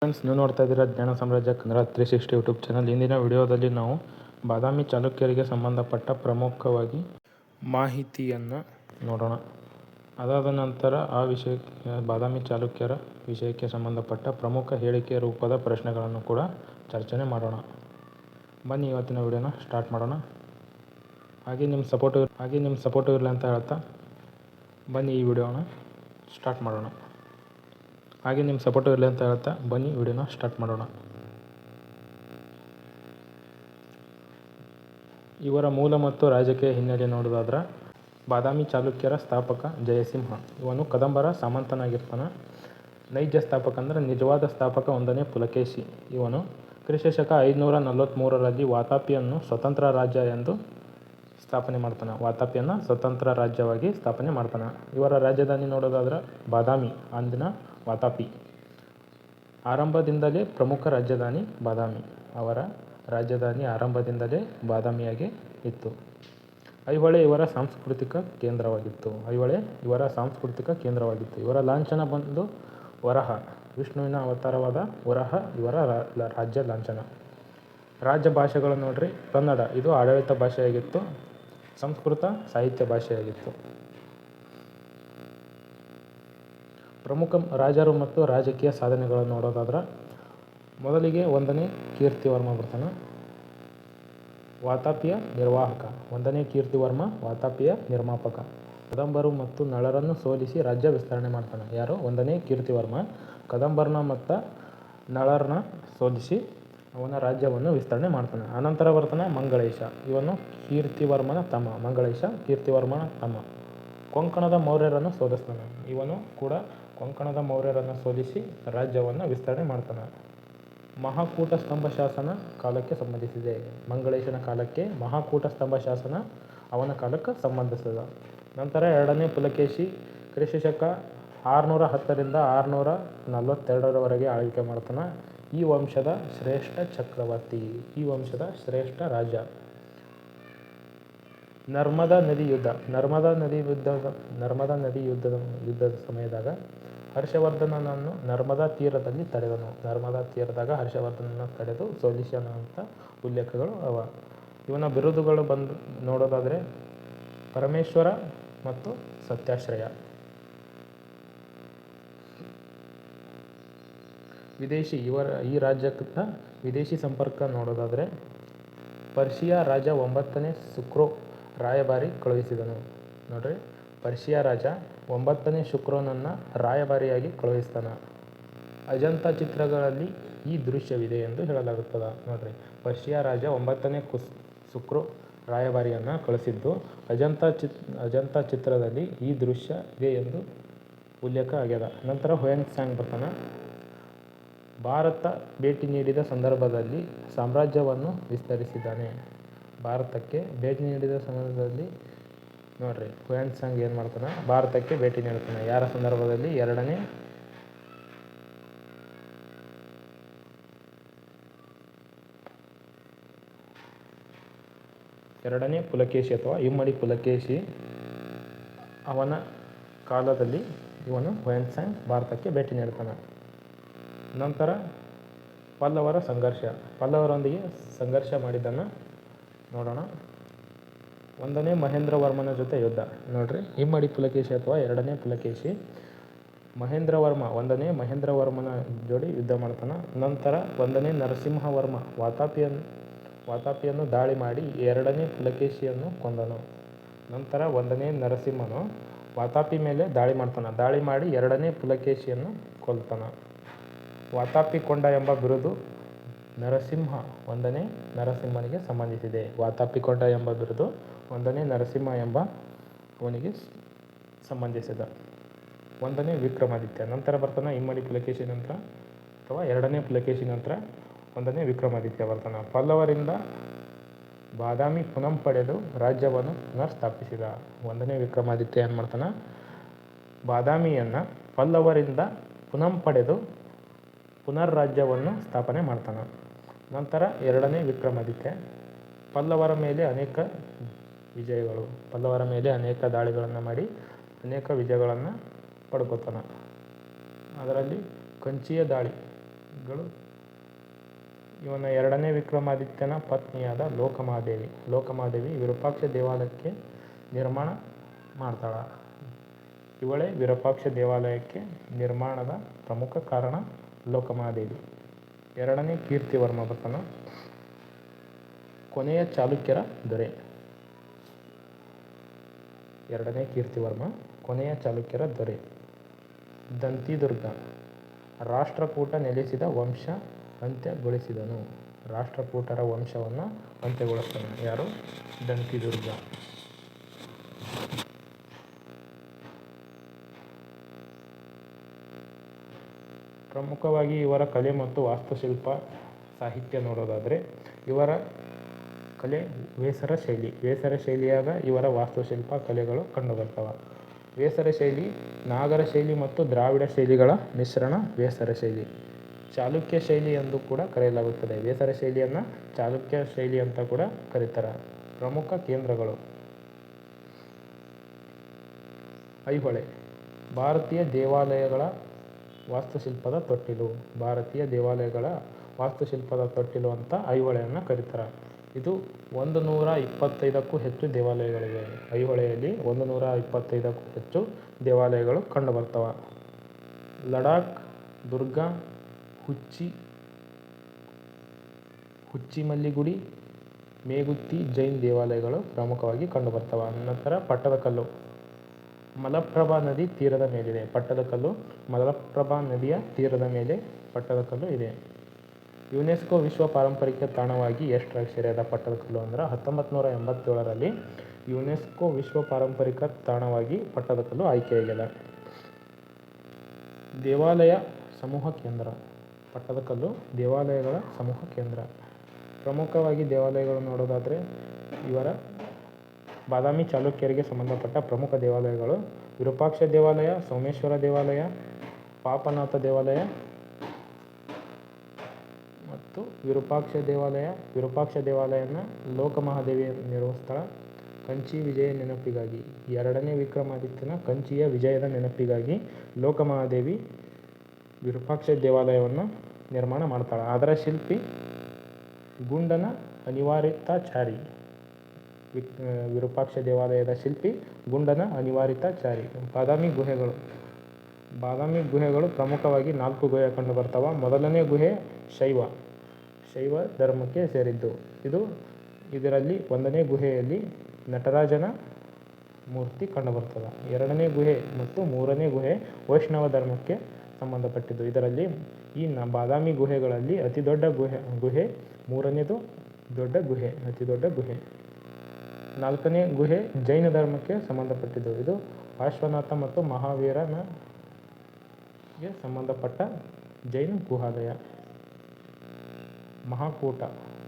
Friends, ನೀವು ನೋಡ್ತಾ ಇದ್ದೀರಾ ಜ್ಞಾನ ಸಾಮ್ರಾಜ್ಯ ಕನ್ನಡ 360 ಯೂಟ್ಯೂಬ್ ಚಾನಲ್. ಇಂದಿನ ವಿಡಿಯೋದಲ್ಲಿ ನಾವು ಬಾದಾಮಿ ಚಾಲುಕ್ಯರಿಗೆ ಸಂಬಂಧಪಟ್ಟ ಪ್ರಮುಖವಾಗಿ ಮಾಹಿತಿಯನ್ನು ನೋಡೋಣ. ಅದಾದ ನಂತರ ಬಾದಾಮಿ ಚಾಲುಕ್ಯರ ವಿಷಯಕ್ಕೆ ಸಂಬಂಧಪಟ್ಟ ಪ್ರಮುಖ ಹೇಳಿಕೆ ರೂಪದ ಪ್ರಶ್ನೆಗಳನ್ನು ಕೂಡ ಚರ್ಚೆ ಮಾಡೋಣ. ಬನ್ನಿ ಇವತ್ತಿನ ವಿಡಿಯೋನ ಸ್ಟಾರ್ಟ್ ಮಾಡೋಣ. ಹಾಗೆ ನಿಮ್ಮ ಸಪೋರ್ಟು ಇರಲಿ ಅಂತ ಹೇಳ್ತಾ ಬನ್ನಿ ಈ ವಿಡಿಯೋನ ಸ್ಟಾರ್ಟ್ ಮಾಡೋಣ. ಇವರ ಮೂಲ ಮತ್ತು ರಾಜಕೀಯ ಹಿನ್ನೆಲೆ ನೋಡೋದಾದ್ರೆ, ಬಾದಾಮಿ ಚಾಲುಕ್ಯರ ಸ್ಥಾಪಕ ಜಯಸಿಂಹ. ಇವನು ಕದಂಬರ ಸಾಮಂತನಾಗಿರ್ತಾನೆ. ನೈಜ ಸ್ಥಾಪಕ ಅಂದರೆ ನಿಜವಾದ ಸ್ಥಾಪಕ 1ನೇ ಪುಲಕೇಶಿ. ಇವನು ಕ್ರಿ.ಶ. 543ರಲ್ಲಿ ವಾತಾಪಿಯನ್ನು ಸ್ವತಂತ್ರ ರಾಜ್ಯ ಎಂದು ಸ್ವತಂತ್ರ ರಾಜ್ಯವಾಗಿ ಸ್ಥಾಪನೆ ಮಾಡ್ತಾನೆ. ಇವರ ರಾಜಧಾನಿ ನೋಡೋದಾದ್ರೆ ಬಾದಾಮಿ, ಅಂದಿನ ವಾತಾಪಿ. ಆರಂಭದಿಂದಲೇ ಪ್ರಮುಖ ರಾಜಧಾನಿ ಬಾದಾಮಿ. ಅವರ ರಾಜಧಾನಿ ಆರಂಭದಿಂದಲೇ ಬಾದಾಮಿಯಾಗೆ ಇತ್ತು. ಐಹೊಳೆ ಇವರ ಸಾಂಸ್ಕೃತಿಕ ಕೇಂದ್ರವಾಗಿತ್ತು. ಇವರ ಲಾಂಛನ ಬಂದು ವರಹ, ವಿಷ್ಣುವಿನ ಅವತಾರವಾದ ವರಹ ಇವರ ರಾಜ್ಯ ಲಾಂಛನ. ರಾಜ್ಯ ಭಾಷೆಗಳು ನೋಡ್ರಿ, ಕನ್ನಡ ಇದು ಆಡಳಿತ ಭಾಷೆಯಾಗಿತ್ತು. ಸಂಸ್ಕೃತ ಸಾಹಿತ್ಯ ಭಾಷೆಯಾಗಿತ್ತು. ಪ್ರಮುಖ ರಾಜರು ಮತ್ತು ರಾಜಕೀಯ ಸಾಧನೆಗಳನ್ನು ನೋಡೋದಾದ್ರೆ, ಮೊದಲಿಗೆ 1ನೇ ಕೀರ್ತಿವರ್ಮ ಬರ್ತಾನೆ. ವಾತಾಪಿಯ ನಿರ್ವಾಹಕ. 1ನೇ ಕೀರ್ತಿವರ್ಮ ವಾತಾಪಿಯ ನಿರ್ಮಾಪಕ. ಕದಂಬರು ಮತ್ತು ನಳರನ್ನು ಸೋಲಿಸಿ ರಾಜ್ಯ ವಿಸ್ತರಣೆ ಮಾಡ್ತಾನೆ. ಯಾರು? 1ನೇ ಕೀರ್ತಿವರ್ಮ ಕದಂಬರನ್ನ ಮತ್ತು ನಳರನ್ನ ಸೋಲಿಸಿ ಅವನ ರಾಜ್ಯವನ್ನು ವಿಸ್ತರಣೆ ಮಾಡ್ತಾನೆ. ಅನಂತರ ಬರ್ತಾನೆ ಮಂಗಳೇಶ. ಇವನು ಕೀರ್ತಿವರ್ಮನ ತಮ್ಮ. ಮಂಗಳೇಶ ಕೀರ್ತಿವರ್ಮನ ತಮ್ಮ. ಕೊಂಕಣದ ಮೌರ್ಯರನ್ನು ಸೋಲಿಸ್ತಾನೆ. ಇವನು ಕೂಡ ಕೊಂಕಣದ ಮೌರ್ಯರನ್ನು ಸೋಲಿಸಿ ರಾಜ್ಯವನ್ನು ವಿಸ್ತರಣೆ ಮಾಡ್ತಾನೆ. ಮಹಾಕೂಟ ಸ್ತಂಭ ಶಾಸನ ಕಾಲಕ್ಕೆ ಸಂಬಂಧಿಸಿದೆ. ಮಂಗಳೇಶನ ಕಾಲಕ್ಕೆ ಮಹಾಕೂಟ ಸ್ತಂಭ ಶಾಸನ ಅವನ ಕಾಲಕ್ಕೆ ಸಂಬಂಧಿಸಿದ. ನಂತರ 2ನೇ ಪುಲಕೇಶಿ ಕ್ರಿ.ಶ. 610ರಿಂದ 642ರವರೆಗೆ ಆಳ್ವಿಕೆ ಮಾಡ್ತಾನೆ. ಈ ವಂಶದ ಶ್ರೇಷ್ಠ ಚಕ್ರವರ್ತಿ. ಈ ವಂಶದ ಶ್ರೇಷ್ಠ ರಾಜ. ನರ್ಮದಾ ನದಿ ಯುದ್ಧದ ಸಮಯದಾಗ ಹರ್ಷವರ್ಧನನನ್ನು ನರ್ಮದಾ ತೀರದಲ್ಲಿ ತಡೆದನು. ತಡೆದು ಸೋಲಿಸನ ಅಂತ ಉಲ್ಲೇಖಗಳು ಅವ. ಇವನ ಬಿರುದುಗಳು ನೋಡೋದಾದರೆ ಪರಮೇಶ್ವರ ಮತ್ತು ಸತ್ಯಾಶ್ರಯ. ಈ ರಾಜ್ಯದ ವಿದೇಶಿ ಸಂಪರ್ಕ ನೋಡೋದಾದರೆ, ಪರ್ಷಿಯಾ ರಾಜ 9ನೇ ಶುಕ್ರೋ ರಾಯಭಾರಿ ಕಳುಹಿಸಿದನು. ನೋಡ್ರಿ, ಪರ್ಷಿಯಾ ರಾಜ 9ನೇ ಶುಕ್ರೋನನ್ನು ರಾಯಭಾರಿಯಾಗಿ ಕಳುಹಿಸ್ತಾನೆ. ಅಜಂತ ಚಿತ್ರಗಳಲ್ಲಿ ಈ ದೃಶ್ಯವಿದೆ ಎಂದು ಹೇಳಲಾಗುತ್ತದೆ. ನೋಡ್ರಿ, ಪರ್ಷಿಯಾ ರಾಜ 9ನೇ ಶುಕ್ರೋ ರಾಯಭಾರಿಯನ್ನು ಕಳಿಸಿದ್ದು ಅಜಂತ ಚಿತ್ರದಲ್ಲಿ ಈ ದೃಶ್ಯ ಇದೆ ಎಂದು ಉಲ್ಲೇಖ ಆಗ್ಯದ. ನಂತರ ಹುಯೆನ್ ಸಾಂಗ್ ಬರ್ತಾನೆ. ಭಾರತ ಭೇಟಿ ನೀಡಿದ ಸಂದರ್ಭದಲ್ಲಿ ಸಾಮ್ರಾಜ್ಯವನ್ನು ವಿಸ್ತರಿಸಿದ್ದಾನೆ. ಭಾರತಕ್ಕೆ ಭೇಟಿ ನೀಡಿದ ಸಮಯದಲ್ಲಿ ನೋಡ್ರಿ, ಹುಯೆನ್ ಸಾಂಗ್ ಏನು ಮಾಡ್ತಾನೆ? ಭಾರತಕ್ಕೆ ಭೇಟಿ ನೀಡ್ತಾನೆ. ಯಾರ ಸಂದರ್ಭದಲ್ಲಿ? ಎರಡನೇ ಪುಲಕೇಶಿ ಅಥವಾ ಇಮ್ಮಡಿ ಪುಲಕೇಶಿ ಅವನ ಕಾಲದಲ್ಲಿ ಇವನು ಹುಯೆನ್ ಸಾಂಗ್ ಭಾರತಕ್ಕೆ ಭೇಟಿ ನೀಡ್ತಾನೆ. ನಂತರ ಪಲ್ಲವರೊಂದಿಗೆ ಸಂಘರ್ಷ ಮಾಡಿದ್ದನ್ನು ನೋಡೋಣ. 1ನೇ ಮಹೇಂದ್ರವರ್ಮನ ಜೊತೆ ಯುದ್ಧ. ನೋಡ್ರಿ, ಇಮ್ಮಡಿ ಪುಲಕೇಶಿ ಅಥವಾ 2ನೇ ಪುಲಕೇಶಿ 1ನೇ ಮಹೇಂದ್ರವರ್ಮನ ಜೋಡಿ ಯುದ್ಧ ಮಾಡ್ತಾನೆ. ನಂತರ 1ನೇ ನರಸಿಂಹವರ್ಮ ವಾತಾಪಿಯನ್ನು ದಾಳಿ ಮಾಡಿ 2ನೇ ಪುಲಕೇಶಿಯನ್ನು ಕೊಂದನು. ನಂತರ 1ನೇ ನರಸಿಂಹನು ವಾತಾಪಿ ಮೇಲೆ ದಾಳಿ ಮಾಡ್ತಾನೆ. ದಾಳಿ ಮಾಡಿ 2ನೇ ಪುಲಕೇಶಿಯನ್ನು ಕೊಲ್ತಾನೆ. ವಾತಾಪಿ ಕೊಂಡ ಎಂಬ ಬಿರುದು 1ನೇ ನರಸಿಂಹನಿಗೆ ಸಂಬಂಧಿಸಿದೆ. ವಾತಾಪಿ ಕೊಂಡ ಎಂಬ ಬಿರುದು 1ನೇ ನರಸಿಂಹ ಎಂಬ ಅವನಿಗೆ ಸಂಬಂಧಿಸಿದ. 1ನೇ ವಿಕ್ರಮಾದಿತ್ಯ. ನಂತರ ಬರ್ತಾನೆ ಇಮ್ಮಡಿ ಪುಲಕೇಶಿ ನಂತರ ಅಥವಾ 2ನೇ ಪುಲಕೇಶಿ ನಂತರ 1ನೇ ವಿಕ್ರಮಾದಿತ್ಯ ಬರ್ತಾನೆ. ಪಲ್ಲವರಿಂದ ಬಾದಾಮಿ ಪುನಃ ಪಡೆದು ರಾಜ್ಯವನ್ನು ಪುನರ್ ಸ್ಥಾಪಿಸಿದ. 1ನೇ ವಿಕ್ರಮಾದಿತ್ಯ ಏನು ಮಾಡ್ತಾನೆ? ಬಾದಾಮಿಯನ್ನು ಪಲ್ಲವರಿಂದ ಪುನಃ ಪಡೆದು ಪುನರ್ ರಾಜ್ಯವನ್ನು ಸ್ಥಾಪನೆ ಮಾಡ್ತಾನೆ. ನಂತರ 2ನೇ ವಿಕ್ರಮಾದಿತ್ಯ ಪಲ್ಲವರ ಮೇಲೆ ಅನೇಕ ದಾಳಿಗಳನ್ನು ಮಾಡಿ ಅನೇಕ ವಿಜಯಗಳನ್ನು ಪಡ್ಕೋತಾನೆ. ಅದರಲ್ಲಿ ಕಂಚಿಯ ದಾಳಿ ಇವನ ಎರಡನೇ ವಿಕ್ರಮಾದಿತ್ಯನ ಪತ್ನಿಯಾದ ಲೋಕಮಾದೇವಿ ವಿರೂಪಾಕ್ಷ ದೇವಾಲಯಕ್ಕೆ ನಿರ್ಮಾಣ ಮಾಡ್ತಾಳ. ಇವಳೇ ವಿರೂಪಾಕ್ಷ ದೇವಾಲಯಕ್ಕೆ ನಿರ್ಮಾಣದ ಪ್ರಮುಖ ಕಾರಣ ಲೋಕಮಾದೇವಿ. ಎರಡನೇ ಕೀರ್ತಿವರ್ಮ ಬರ್ತಾನ. ಕೊನೆಯ ಚಾಲುಕ್ಯರ ದೊರೆ. ಎರಡನೇ ಕೀರ್ತಿವರ್ಮ ಕೊನೆಯ ಚಾಲುಕ್ಯರ ದೊರೆ. ದಂತಿದುರ್ಗ ರಾಷ್ಟ್ರಕೂಟ ನೆಲೆಸಿದ ವಂಶ ಅಂತ್ಯಗೊಳಿಸಿದನು. ರಾಷ್ಟ್ರಕೂಟರ ವಂಶವನ್ನು ಅಂತ್ಯಗೊಳಿಸ್ತಾನೆ. ಯಾರು? ದಂತಿದುರ್ಗ. ಪ್ರಮುಖವಾಗಿ ಇವರ ಕಲೆ ಮತ್ತು ವಾಸ್ತುಶಿಲ್ಪ ಸಾಹಿತ್ಯ ನೋಡೋದಾದರೆ, ಇವರ ಕಲೆ ವೇಸರ ಶೈಲಿಯಾಗ ಇವರ ವಾಸ್ತುಶಿಲ್ಪ ಕಲೆಗಳು ಕಂಡುಬರ್ತವೆ. ವೇಸರ ಶೈಲಿ ನಾಗರ ಶೈಲಿ ಮತ್ತು ದ್ರಾವಿಡ ಶೈಲಿಗಳ ಮಿಶ್ರಣ ವೇಸರ ಶೈಲಿ. ಚಾಲುಕ್ಯ ಶೈಲಿ ಎಂದು ಕೂಡ ಕರೆಯಲಾಗುತ್ತದೆ. ವೇಸರ ಶೈಲಿಯನ್ನು ಚಾಲುಕ್ಯ ಶೈಲಿ ಅಂತ ಕೂಡ ಕರೀತಾರೆ. ಪ್ರಮುಖ ಕೇಂದ್ರಗಳು: ಐಹೊಳೆ ಭಾರತೀಯ ದೇವಾಲಯಗಳ ವಾಸ್ತುಶಿಲ್ಪದ ತೊಟ್ಟಿಲು ಅಂತ ಐಹೊಳೆಯನ್ನು ಕರೀತಾರೆ. ಇದು 125ಕ್ಕೂ ಹೆಚ್ಚು ದೇವಾಲಯಗಳಿವೆ. ಐಹೊಳೆಯಲ್ಲಿ 125ಕ್ಕೂ ಹೆಚ್ಚು ದೇವಾಲಯಗಳು ಕಂಡುಬರ್ತವೆ. ಲಡಾಖ್ ದುರ್ಗ, ಹುಚ್ಚಿಮಲ್ಲಿಗುಡಿ, ಮೇಗುತಿ ಜೈನ್ ದೇವಾಲಯಗಳು ಪ್ರಮುಖವಾಗಿ ಕಂಡುಬರ್ತವೆ. ನಂತರ ಪಟ್ಟದಕಲ್ಲು ಮಲಪ್ರಭಾ ನದಿ ತೀರದ ಮೇಲಿದೆ. ಮಲಪ್ರಭಾ ನದಿಯ ತೀರದ ಮೇಲೆ ಪಟ್ಟದಕಲ್ಲು ಇದೆ. ಯುನೆಸ್ಕೋ ವಿಶ್ವ ಪಾರಂಪರಿಕ ತಾಣವಾಗಿ ಎಷ್ಟು ಸೇರಿದ ಪಟ್ಟದಕಲ್ಲು ಅಂದ್ರೆ 1987ರಲ್ಲಿ ಯುನೆಸ್ಕೋ ವಿಶ್ವ ಪಾರಂಪರಿಕ ತಾಣವಾಗಿ ಪಟ್ಟದಕಲ್ಲು ಆಯ್ಕೆಯಾಗಿದೆ. ದೇವಾಲಯ ಸಮೂಹ ಕೇಂದ್ರ. ಪಟ್ಟದಕಲ್ಲು ದೇವಾಲಯಗಳ ಸಮೂಹ ಕೇಂದ್ರ. ಪ್ರಮುಖವಾಗಿ ದೇವಾಲಯಗಳು ನೋಡೋದಾದರೆ, ಇವರ ಬಾದಾಮಿ ಚಾಲುಕ್ಯರಿಗೆ ಸಂಬಂಧಪಟ್ಟ ಪ್ರಮುಖ ದೇವಾಲಯಗಳು ವಿರೂಪಾಕ್ಷ ದೇವಾಲಯ, ಸೋಮೇಶ್ವರ ದೇವಾಲಯ, ಪಾಪನಾಥ ದೇವಾಲಯ ಮತ್ತು ವಿರೂಪಾಕ್ಷ ದೇವಾಲಯನ ಲೋಕಮಹಾದೇವಿ ನೆರವು ಸ್ಥಳ. ಕಂಚಿ ವಿಜಯ ನೆನಪಿಗಾಗಿ, ಎರಡನೇ ವಿಕ್ರಮಾದಿತ್ಯನ ಕಂಚಿಯ ವಿಜಯದ ನೆನಪಿಗಾಗಿ ಲೋಕಮಹಾದೇವಿ ವಿರೂಪಾಕ್ಷ ದೇವಾಲಯವನ್ನು ನಿರ್ಮಾಣ ಮಾಡ್ತಾಳೆ. ಅದರ ಶಿಲ್ಪಿ ಗುಂಡನ ಅನಿವಾರಿತಾಚಾರಿ. ವಿರೂಪಾಕ್ಷ ದೇವಾಲಯದ ಶಿಲ್ಪಿ ಗುಂಡನ ಅನಿವಾರಿತಾಚಾರಿ. ಬಾದಾಮಿ ಗುಹೆಗಳು ಪ್ರಮುಖವಾಗಿ 4 ಗುಹೆ ಕಂಡು ಬರ್ತವೆ. ಮೊದಲನೇ ಗುಹೆ ಶೈವ ಧರ್ಮಕ್ಕೆ ಸೇರಿದ್ದು. ಇದರಲ್ಲಿ 1ನೇ ಗುಹೆಯಲ್ಲಿ ನಟರಾಜನ ಮೂರ್ತಿ ಕಂಡುಬರ್ತದೆ. 2ನೇ ಗುಹೆ ಮತ್ತು 3ನೇ ಗುಹೆ ವೈಷ್ಣವ ಧರ್ಮಕ್ಕೆ ಸಂಬಂಧಪಟ್ಟಿದ್ದು. ಇದರಲ್ಲಿ ಈ ಬಾದಾಮಿ ಗುಹೆಗಳಲ್ಲಿ ಅತಿ ದೊಡ್ಡ ಗುಹೆ 3ನೇದು ಅತಿ ದೊಡ್ಡ ಗುಹೆ. 4ನೇ ಗುಹೆ ಜೈನ ಧರ್ಮಕ್ಕೆ ಸಂಬಂಧಪಟ್ಟಿದ್ದು. ಇದು ಪಾರ್ಶ್ವನಾಥ ಮತ್ತು ಮಹಾವೀರನಿಗೆ ಸಂಬಂಧಪಟ್ಟ ಜೈನ ಗುಹಾಲಯ.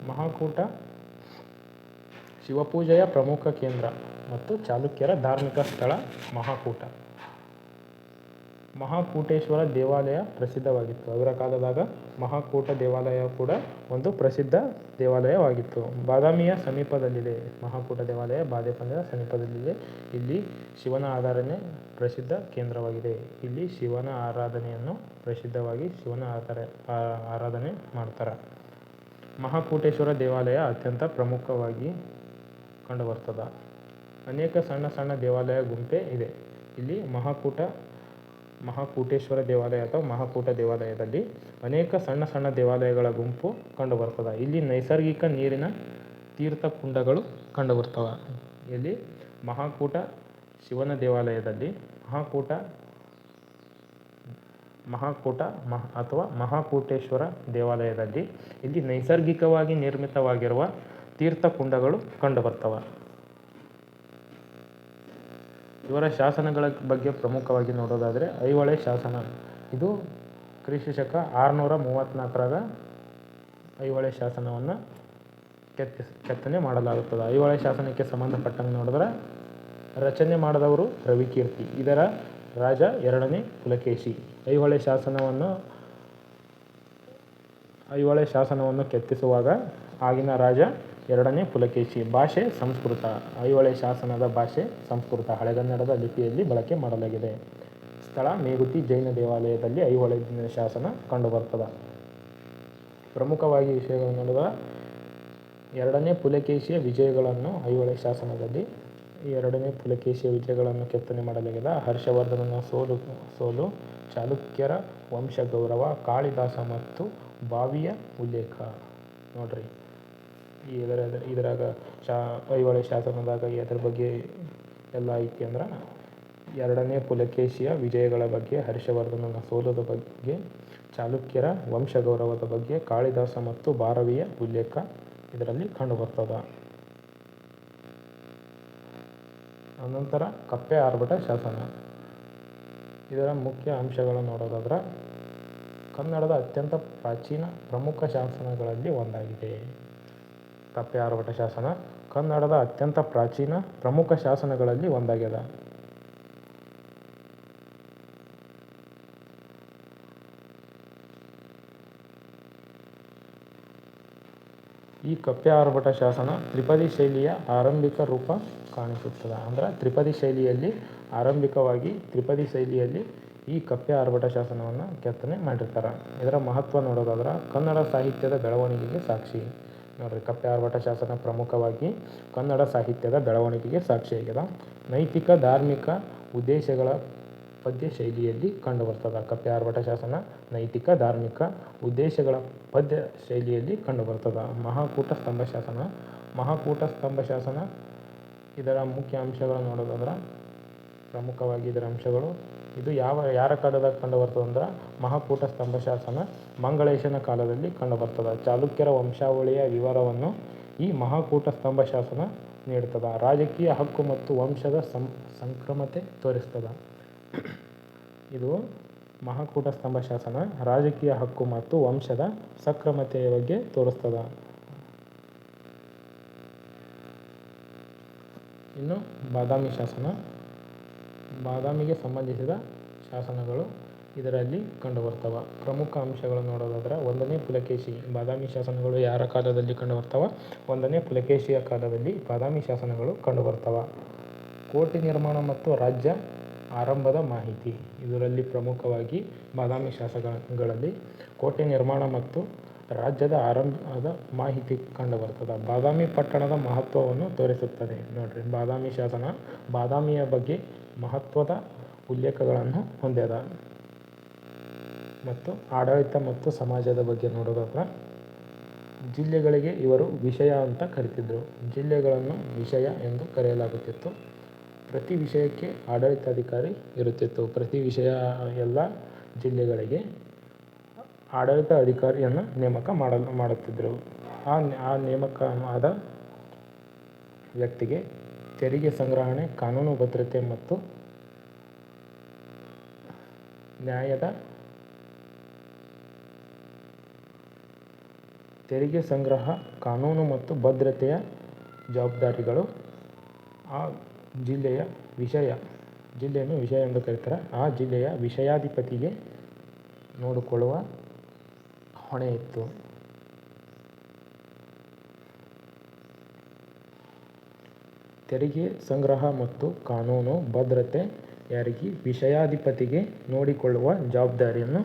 ಮಹಾಕೂಟ ಶಿವಪೂಜೆಯ ಪ್ರಮುಖ ಕೇಂದ್ರ ಮತ್ತು ಚಾಲುಕ್ಯರ ಧಾರ್ಮಿಕ ಸ್ಥಳ. ಮಹಾಕೂಟೇಶ್ವರ ದೇವಾಲಯ ಪ್ರಸಿದ್ಧವಾಗಿತ್ತು. ಅವರ ಕಾಲದಾಗ ಮಹಾಕೂಟ ದೇವಾಲಯ ಕೂಡ ಒಂದು ಪ್ರಸಿದ್ಧ ದೇವಾಲಯವಾಗಿತ್ತು. ಬಾದಾಮಿಯ ಸಮೀಪದಲ್ಲಿದೆ. ಮಹಾಕೂಟ ದೇವಾಲಯ ಬಾದಾಮಿಯ ಸಮೀಪದಲ್ಲಿದೆ. ಇಲ್ಲಿ ಶಿವನ ಆರಾಧನೆ ಪ್ರಸಿದ್ಧ ಕೇಂದ್ರವಾಗಿದೆ. ಇಲ್ಲಿ ಶಿವನ ಆರಾಧನೆಯನ್ನು ಪ್ರಸಿದ್ಧವಾಗಿ ಆರಾಧನೆ ಮಾಡ್ತಾರೆ. ಮಹಾಕೂಟೇಶ್ವರ ದೇವಾಲಯ ಅತ್ಯಂತ ಪ್ರಮುಖವಾಗಿ ಕಂಡುಬರ್ತದೆ. ಅನೇಕ ಸಣ್ಣ ದೇವಾಲಯ ಗುಂಪೇ ಇದೆ. ಇಲ್ಲಿ ಮಹಾಕೂಟೇಶ್ವರ ದೇವಾಲಯ ಅಥವಾ ಮಹಾಕೂಟ ದೇವಾಲಯದಲ್ಲಿ ಅನೇಕ ಸಣ್ಣ ದೇವಾಲಯಗಳ ಗುಂಪು ಕಂಡುಬರ್ತದೆ. ಇಲ್ಲಿ ನೈಸರ್ಗಿಕ ನೀರಿನ ತೀರ್ಥಕುಂಡಗಳು ಕಂಡುಬರ್ತವೆ. ಇಲ್ಲಿ ಮಹಾಕೂಟ ಶಿವನ ದೇವಾಲಯದಲ್ಲಿ ಅಥವಾ ಮಹಾಕೂಟೇಶ್ವರ ದೇವಾಲಯದಲ್ಲಿ ಇಲ್ಲಿ ನೈಸರ್ಗಿಕವಾಗಿ ನಿರ್ಮಿತವಾಗಿರುವ ತೀರ್ಥಕುಂಡಗಳು ಕಂಡುಬರ್ತವೆ. ಇವರ ಶಾಸನಗಳ ಬಗ್ಗೆ ಪ್ರಮುಖವಾಗಿ ನೋಡೋದಾದರೆ, ಐಹೊಳೆ ಶಾಸನ. ಇದು ಕ್ರಿಸ್ತ ಶಕ 634ರಾಗ ಐಹೊಳೆ ಶಾಸನವನ್ನು ಕೆತ್ತನೆ ಮಾಡಲಾಗುತ್ತದೆ. ಐಹೊಳೆ ಶಾಸನಕ್ಕೆ ಸಂಬಂಧಪಟ್ಟಂಗೆ ನೋಡಿದ್ರೆ ರಚನೆ ಮಾಡಿದವರು ರವಿಕೀರ್ತಿ. ಇದರ ರಾಜ 2ನೇ ಪುಲಕೇಶಿ. ಐಹೊಳೆ ಶಾಸನವನ್ನು ಕೆತ್ತಿಸುವಾಗ ಆಗಿನ ರಾಜ 2ನೇ ಪುಲಕೇಶಿ. ಭಾಷೆ ಸಂಸ್ಕೃತ. ಐಹೊಳೆ ಶಾಸನದ ಭಾಷೆ ಸಂಸ್ಕೃತ, ಹಳೆಗನ್ನಡದ ಲಿಪಿಯಲ್ಲಿ ಬಳಕೆ ಮಾಡಲಾಗಿದೆ. ಸ್ಥಳ ಮೇಗುತಿ ಜೈನ ದೇವಾಲಯದಲ್ಲಿ ಐಹೊಳೆ ಶಾಸನ ಕಂಡುಬರ್ತದೆ. ಪ್ರಮುಖವಾಗಿ ವಿಷಯಗಳನ್ನು ನೋಡಿದ ಎರಡನೇ ಪುಲಕೇಶಿಯ ವಿಜಯಗಳನ್ನು ಐಹೊಳೆ ಶಾಸನದಲ್ಲಿ ಎರಡನೇ ಪುಲಕೇಶಿಯ ವಿಜಯಗಳನ್ನು ಕೆತ್ತನೆ ಮಾಡಲಾಗಿದೆ. ಹರ್ಷವರ್ಧನನ ಸೋಲು, ಚಾಲುಕ್ಯರ ವಂಶಗೌರವ, ಕಾಳಿದಾಸ ಮತ್ತು ಬಾವಿಯ ಉಲ್ಲೇಖ. ನೋಡ್ರಿ ಇದ್ರಾಗ ಐಹೊಳೆ ಶಾಸನದಾಗ ಎದ್ರ ಬಗ್ಗೆ ಎಲ್ಲ ಐತಿ ಅಂದ್ರೆ ಎರಡನೇ ಪುಲಕೇಶಿಯ ವಿಜಯಗಳ ಬಗ್ಗೆ, ಹರ್ಷವರ್ಧನನ ಸೋಲದ ಬಗ್ಗೆ, ಚಾಲುಕ್ಯರ ವಂಶಗೌರವದ ಬಗ್ಗೆ, ಕಾಳಿದಾಸ ಮತ್ತು ಬಾರವಿಯ ಉಲ್ಲೇಖ ಇದರಲ್ಲಿ ಕಂಡುಬರ್ತದ. ಅನಂತರ ಕಪ್ಪೆ ಆರ್ಭಟ ಶಾಸನ. ಇದರ ಮುಖ್ಯ ಅಂಶಗಳನ್ನು ನೋಡೋದಾದ್ರೆ ಕನ್ನಡದ ಅತ್ಯಂತ ಪ್ರಾಚೀನ ಪ್ರಮುಖ ಶಾಸನಗಳಲ್ಲಿ ಒಂದಾಗಿದೆ. ಕಪ್ಪೆ ಆರ್ಭಟ ಶಾಸನ ಕನ್ನಡದ ಅತ್ಯಂತ ಪ್ರಾಚೀನ ಪ್ರಮುಖ ಶಾಸನಗಳಲ್ಲಿ ಒಂದಾಗ್ಯದ. ಈ ಕಪ್ಪೆ ಆರ್ಭಟ ಶಾಸನ ತ್ರಿಪದಿ ಶೈಲಿಯ ಆರಂಭಿಕ ರೂಪ ಕಾಣಿಸುತ್ತದೆ. ಅಂದ್ರೆ ತ್ರಿಪದಿ ಶೈಲಿಯಲ್ಲಿ ಆರಂಭಿಕವಾಗಿ ತ್ರಿಪದಿ ಶೈಲಿಯಲ್ಲಿ ಈ ಕಪ್ಪೆ ಆರ್ಭಟ ಶಾಸನವನ್ನು ಕೆತ್ತನೆ ಮಾಡಿರ್ತಾರೆ. ಇದರ ಮಹತ್ವ ನೋಡೋದಾದ್ರೆ ಕನ್ನಡ ಸಾಹಿತ್ಯದ ಬೆಳವಣಿಗೆಗೆ ಸಾಕ್ಷಿ. ನೋಡ್ರಿ ಕಪ್ಪೆ ಆರ್ಭಟ ಶಾಸನ ಪ್ರಮುಖವಾಗಿ ಕನ್ನಡ ಸಾಹಿತ್ಯದ ಬೆಳವಣಿಗೆಗೆ ಸಾಕ್ಷಿಯಾಗಿದೆ. ನೈತಿಕ ಧಾರ್ಮಿಕ ಉದ್ದೇಶಗಳ ಪದ್ಯ ಶೈಲಿಯಲ್ಲಿ ಕಂಡುಬರ್ತದೆ. ಕಪ್ಪೆ ಆರ್ಭಟ ಶಾಸನ ನೈತಿಕ ಧಾರ್ಮಿಕ ಉದ್ದೇಶಗಳ ಪದ್ಯ ಶೈಲಿಯಲ್ಲಿ ಕಂಡುಬರ್ತದೆ. ಮಹಾಕೂಟ ಸ್ತಂಭ ಶಾಸನ. ಮಹಾಕೂಟ ಸ್ತಂಭ ಶಾಸನ ಇದರ ಮುಖ್ಯ ಅಂಶಗಳನ್ನು ನೋಡೋದಾದ್ರೆ ಪ್ರಮುಖವಾಗಿ ಇದರ ಅಂಶಗಳು ಇದು ಯಾರ ಕಾಲದಾಗ ಕಂಡುಬರ್ತದೆ ಅಂದ್ರೆ ಮಹಾಕೂಟ ಸ್ತಂಭ ಶಾಸನ ಮಂಗಳೇಶನ ಕಾಲದಲ್ಲಿ ಕಂಡುಬರ್ತದೆ. ಚಾಲುಕ್ಯರ ವಂಶಾವಳಿಯ ವಿವರವನ್ನು ಈ ಮಹಾಕೂಟ ಸ್ತಂಭ ಶಾಸನ ನೀಡುತ್ತದೆ. ರಾಜಕೀಯ ಹಕ್ಕು ಮತ್ತು ವಂಶದ ಸಂಕ್ರಮತೆ ತೋರಿಸ್ತದೆ. ಇದು ಮಹಾಕೂಟ ಸ್ತಂಭ ಶಾಸನ ರಾಜಕೀಯ ಹಕ್ಕು ಮತ್ತು ವಂಶದ ಸಕ್ರಮತೆಯ ಬಗ್ಗೆ ತೋರಿಸ್ತದೆ. ಇನ್ನು ಬಾದಾಮಿ ಶಾಸನ. ಬಾದಾಮಿಗೆ ಸಂಬಂಧಿಸಿದ ಶಾಸನಗಳು ಇದರಲ್ಲಿ ಕಂಡುಬರ್ತವೆ. ಪ್ರಮುಖ ಅಂಶಗಳು ನೋಡೋದಾದ್ರೆ ಒಂದನೇ ಪುಲಕೇಶಿ. ಬಾದಾಮಿ ಶಾಸನಗಳು ಯಾರ ಕಾಲದಲ್ಲಿ ಕಂಡುಬರ್ತವೆ? ಒಂದನೇ ಪುಲಕೇಶಿಯ ಕಾಲದಲ್ಲಿ ಬಾದಾಮಿ ಶಾಸನಗಳು ಕಂಡುಬರ್ತವೆ. ಕೋಟೆ ನಿರ್ಮಾಣ ಮತ್ತು ರಾಜ್ಯ ಆರಂಭದ ಮಾಹಿತಿ. ಇದರಲ್ಲಿ ಪ್ರಮುಖವಾಗಿ ಬಾದಾಮಿ ಶಾಸನಗಳಲ್ಲಿ ಕೋಟೆ ನಿರ್ಮಾಣ ಮತ್ತು ರಾಜ್ಯದ ಆರಂಭದ ಮಾಹಿತಿ ಕಂಡುಬರ್ತದೆ. ಬಾದಾಮಿ ಪಟ್ಟಣದ ಮಹತ್ವವನ್ನು ತೋರಿಸುತ್ತದೆ. ನೋಡ್ರಿ ಬಾದಾಮಿ ಶಾಸನ ಬಾದಾಮಿಯ ಬಗ್ಗೆ ಮಹತ್ವದ ಉಲ್ಲೇಖಗಳನ್ನು ಹೊಂದ್ಯದ. ಮತ್ತು ಆಡಳಿತ ಮತ್ತು ಸಮಾಜದ ಬಗ್ಗೆ ನೋಡೋದಾದ್ರೆ ಜಿಲ್ಲೆಗಳಿಗೆ ಇವರು ವಿಷಯ ಅಂತ ಕರಿತಿದ್ರು. ಜಿಲ್ಲೆಗಳನ್ನು ವಿಷಯ ಎಂದು ಕರೆಯಲಾಗುತ್ತಿತ್ತು. ಪ್ರತಿ ವಿಷಯಕ್ಕೆ ಆಡಳಿತಾಧಿಕಾರಿ ಇರುತ್ತಿತ್ತು. ಪ್ರತಿ ವಿಷಯ ಎಲ್ಲ ಜಿಲ್ಲೆಗಳಿಗೆ ಆಡಳಿತ ಅಧಿಕಾರಿಯನ್ನು ನೇಮಕ ಮಾಡುತ್ತಿದ್ದರು. ಆ ನೇಮಕವಾದ ವ್ಯಕ್ತಿಗೆ ತೆರಿಗೆ ಸಂಗ್ರಹಣೆ, ಕಾನೂನು ಭದ್ರತೆ ಮತ್ತು ನ್ಯಾಯದ ತೆರಿಗೆ ಸಂಗ್ರಹ, ಕಾನೂನು ಮತ್ತು ಭದ್ರತೆಯ ಜವಾಬ್ದಾರಿಗಳು ಆ ಜಿಲ್ಲೆಯ ಜಿಲ್ಲೆಯನ್ನು ವಿಷಯ ಎಂದು ಕರೀತಾರೆ. ಆ ಜಿಲ್ಲೆಯ ವಿಷಯಾಧಿಪತಿಗೆ ನೋಡಿಕೊಳ್ಳುವ ಹೊಣೆ ಇತ್ತು. ತೆರಿಗೆ ಸಂಗ್ರಹ ಮತ್ತು ಕಾನೂನು ಭದ್ರತೆ ಯಾರಿಗೆ? ವಿಷಯಾಧಿಪತಿಗೆ ನೋಡಿಕೊಳ್ಳುವ ಜವಾಬ್ದಾರಿಯನ್ನು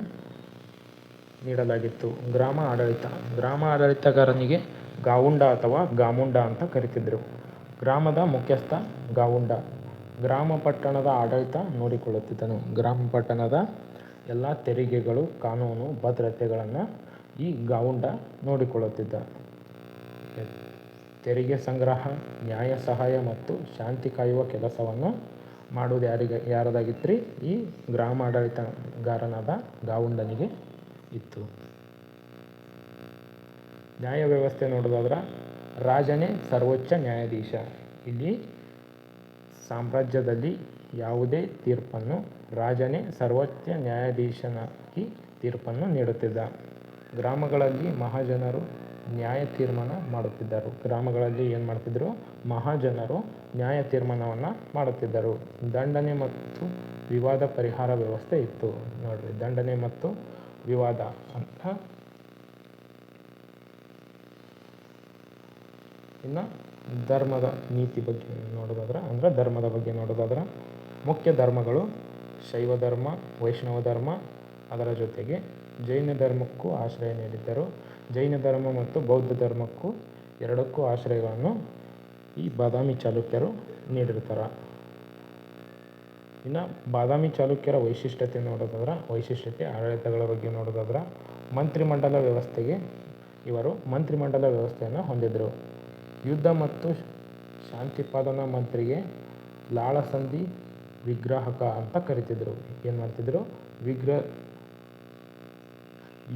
ನೀಡಲಾಗಿತ್ತು. ಗ್ರಾಮ ಆಡಳಿತ. ಗ್ರಾಮ ಆಡಳಿತಗಾರನಿಗೆ ಗಾವುಂಡ ಅಥವಾ ಗಾಮುಂಡ ಅಂತ ಕರೀತಿದ್ರು. ಗ್ರಾಮದ ಮುಖ್ಯಸ್ಥ ಗಾವುಂಡ ಗ್ರಾಮ ಪಟ್ಟಣದ ಆಡಳಿತ ನೋಡಿಕೊಳ್ಳುತ್ತಿದ್ದನು. ಗ್ರಾಮ ಪಟ್ಟಣದ ಎಲ್ಲ ತೆರಿಗೆಗಳು, ಕಾನೂನು ಭದ್ರತೆಗಳನ್ನು ಈ ಗಾವುಂಡ ನೋಡಿಕೊಳ್ಳುತ್ತಿದ್ದ. ತೆರಿಗೆ ಸಂಗ್ರಹ, ನ್ಯಾಯ ಸಹಾಯ ಮತ್ತು ಶಾಂತಿ ಕಾಯುವ ಕೆಲಸವನ್ನು ಮಾಡುವುದು ಯಾರದಾಗಿತ್ತು ರೀ? ಈ ಗ್ರಾಮ ಆಡಳಿತಗಾರನಾದ ಗಾವುಂಡನಿಗೆ ಇತ್ತು. ನ್ಯಾಯ ವ್ಯವಸ್ಥೆ ನೋಡೋದಾದ್ರೆ ರಾಜನೇ ಸರ್ವೋಚ್ಚ ನ್ಯಾಯಾಧೀಶ. ಇಲ್ಲಿ ಸಾಮ್ರಾಜ್ಯದಲ್ಲಿ ಯಾವುದೇ ತೀರ್ಪನ್ನು ರಾಜನೇ ಸರ್ವೋಚ್ಚ ನ್ಯಾಯಾಧೀಶನಾಗಿ ತೀರ್ಪನ್ನು ನೀಡುತ್ತಿದ್ದ. ಗ್ರಾಮಗಳಲ್ಲಿ ಮಹಾಜನರು ನ್ಯಾಯ ತೀರ್ಮಾನ ಮಾಡುತ್ತಿದ್ದರು. ಗ್ರಾಮಗಳಲ್ಲಿ ಏನು ಮಾಡ್ತಿದ್ರು? ಮಹಾಜನರು ನ್ಯಾಯ ತೀರ್ಮಾನವನ್ನು ಮಾಡುತ್ತಿದ್ದರು. ದಂಡನೆ ಮತ್ತು ವಿವಾದ ಪರಿಹಾರ ವ್ಯವಸ್ಥೆ ಇತ್ತು. ನೋಡ್ರಿ ದಂಡನೆ ಮತ್ತು ವಿವಾದ ಅಂತ. ಇನ್ನು ಧರ್ಮದ ನೀತಿ ಬಗ್ಗೆ ನೋಡೋದಾದ್ರೆ ಧರ್ಮದ ಬಗ್ಗೆ ನೋಡೋದಾದ್ರೆ ಮುಖ್ಯ ಧರ್ಮಗಳು ಶೈವ ಧರ್ಮ, ವೈಷ್ಣವ ಧರ್ಮ, ಅದರ ಜೊತೆಗೆ ಜೈನ ಧರ್ಮಕ್ಕೂ ಆಶ್ರಯ ನೀಡಿದ್ದರು. ಜೈನ ಧರ್ಮ ಮತ್ತು ಬೌದ್ಧ ಧರ್ಮಕ್ಕೂ ಎರಡಕ್ಕೂ ಆಶ್ರಯಗಳನ್ನು ಈ ಬಾದಾಮಿ ಚಾಲುಕ್ಯರು ನೀಡಿರ್ತಾರೆ. ಇನ್ನು ಬಾದಾಮಿ ಚಾಲುಕ್ಯರ ವೈಶಿಷ್ಟ್ಯತೆ ಆಡಳಿತಗಳ ಬಗ್ಗೆ ನೋಡೋದಾದ್ರೆ ಮಂತ್ರಿಮಂಡಲ ವ್ಯವಸ್ಥೆಯನ್ನು ಹೊಂದಿದ್ದರು. ಯುದ್ಧ ಮತ್ತು ಶಾಂತಿಪಾಲನಾ ಮಂತ್ರಿಗೆ ಲಾಳಸಂಧಿ ವಿಗ್ರಾಹಕ ಅಂತ ಕರಿತಿದ್ರು. ಏನು ಮಾಡ್ತಿದ್ರು?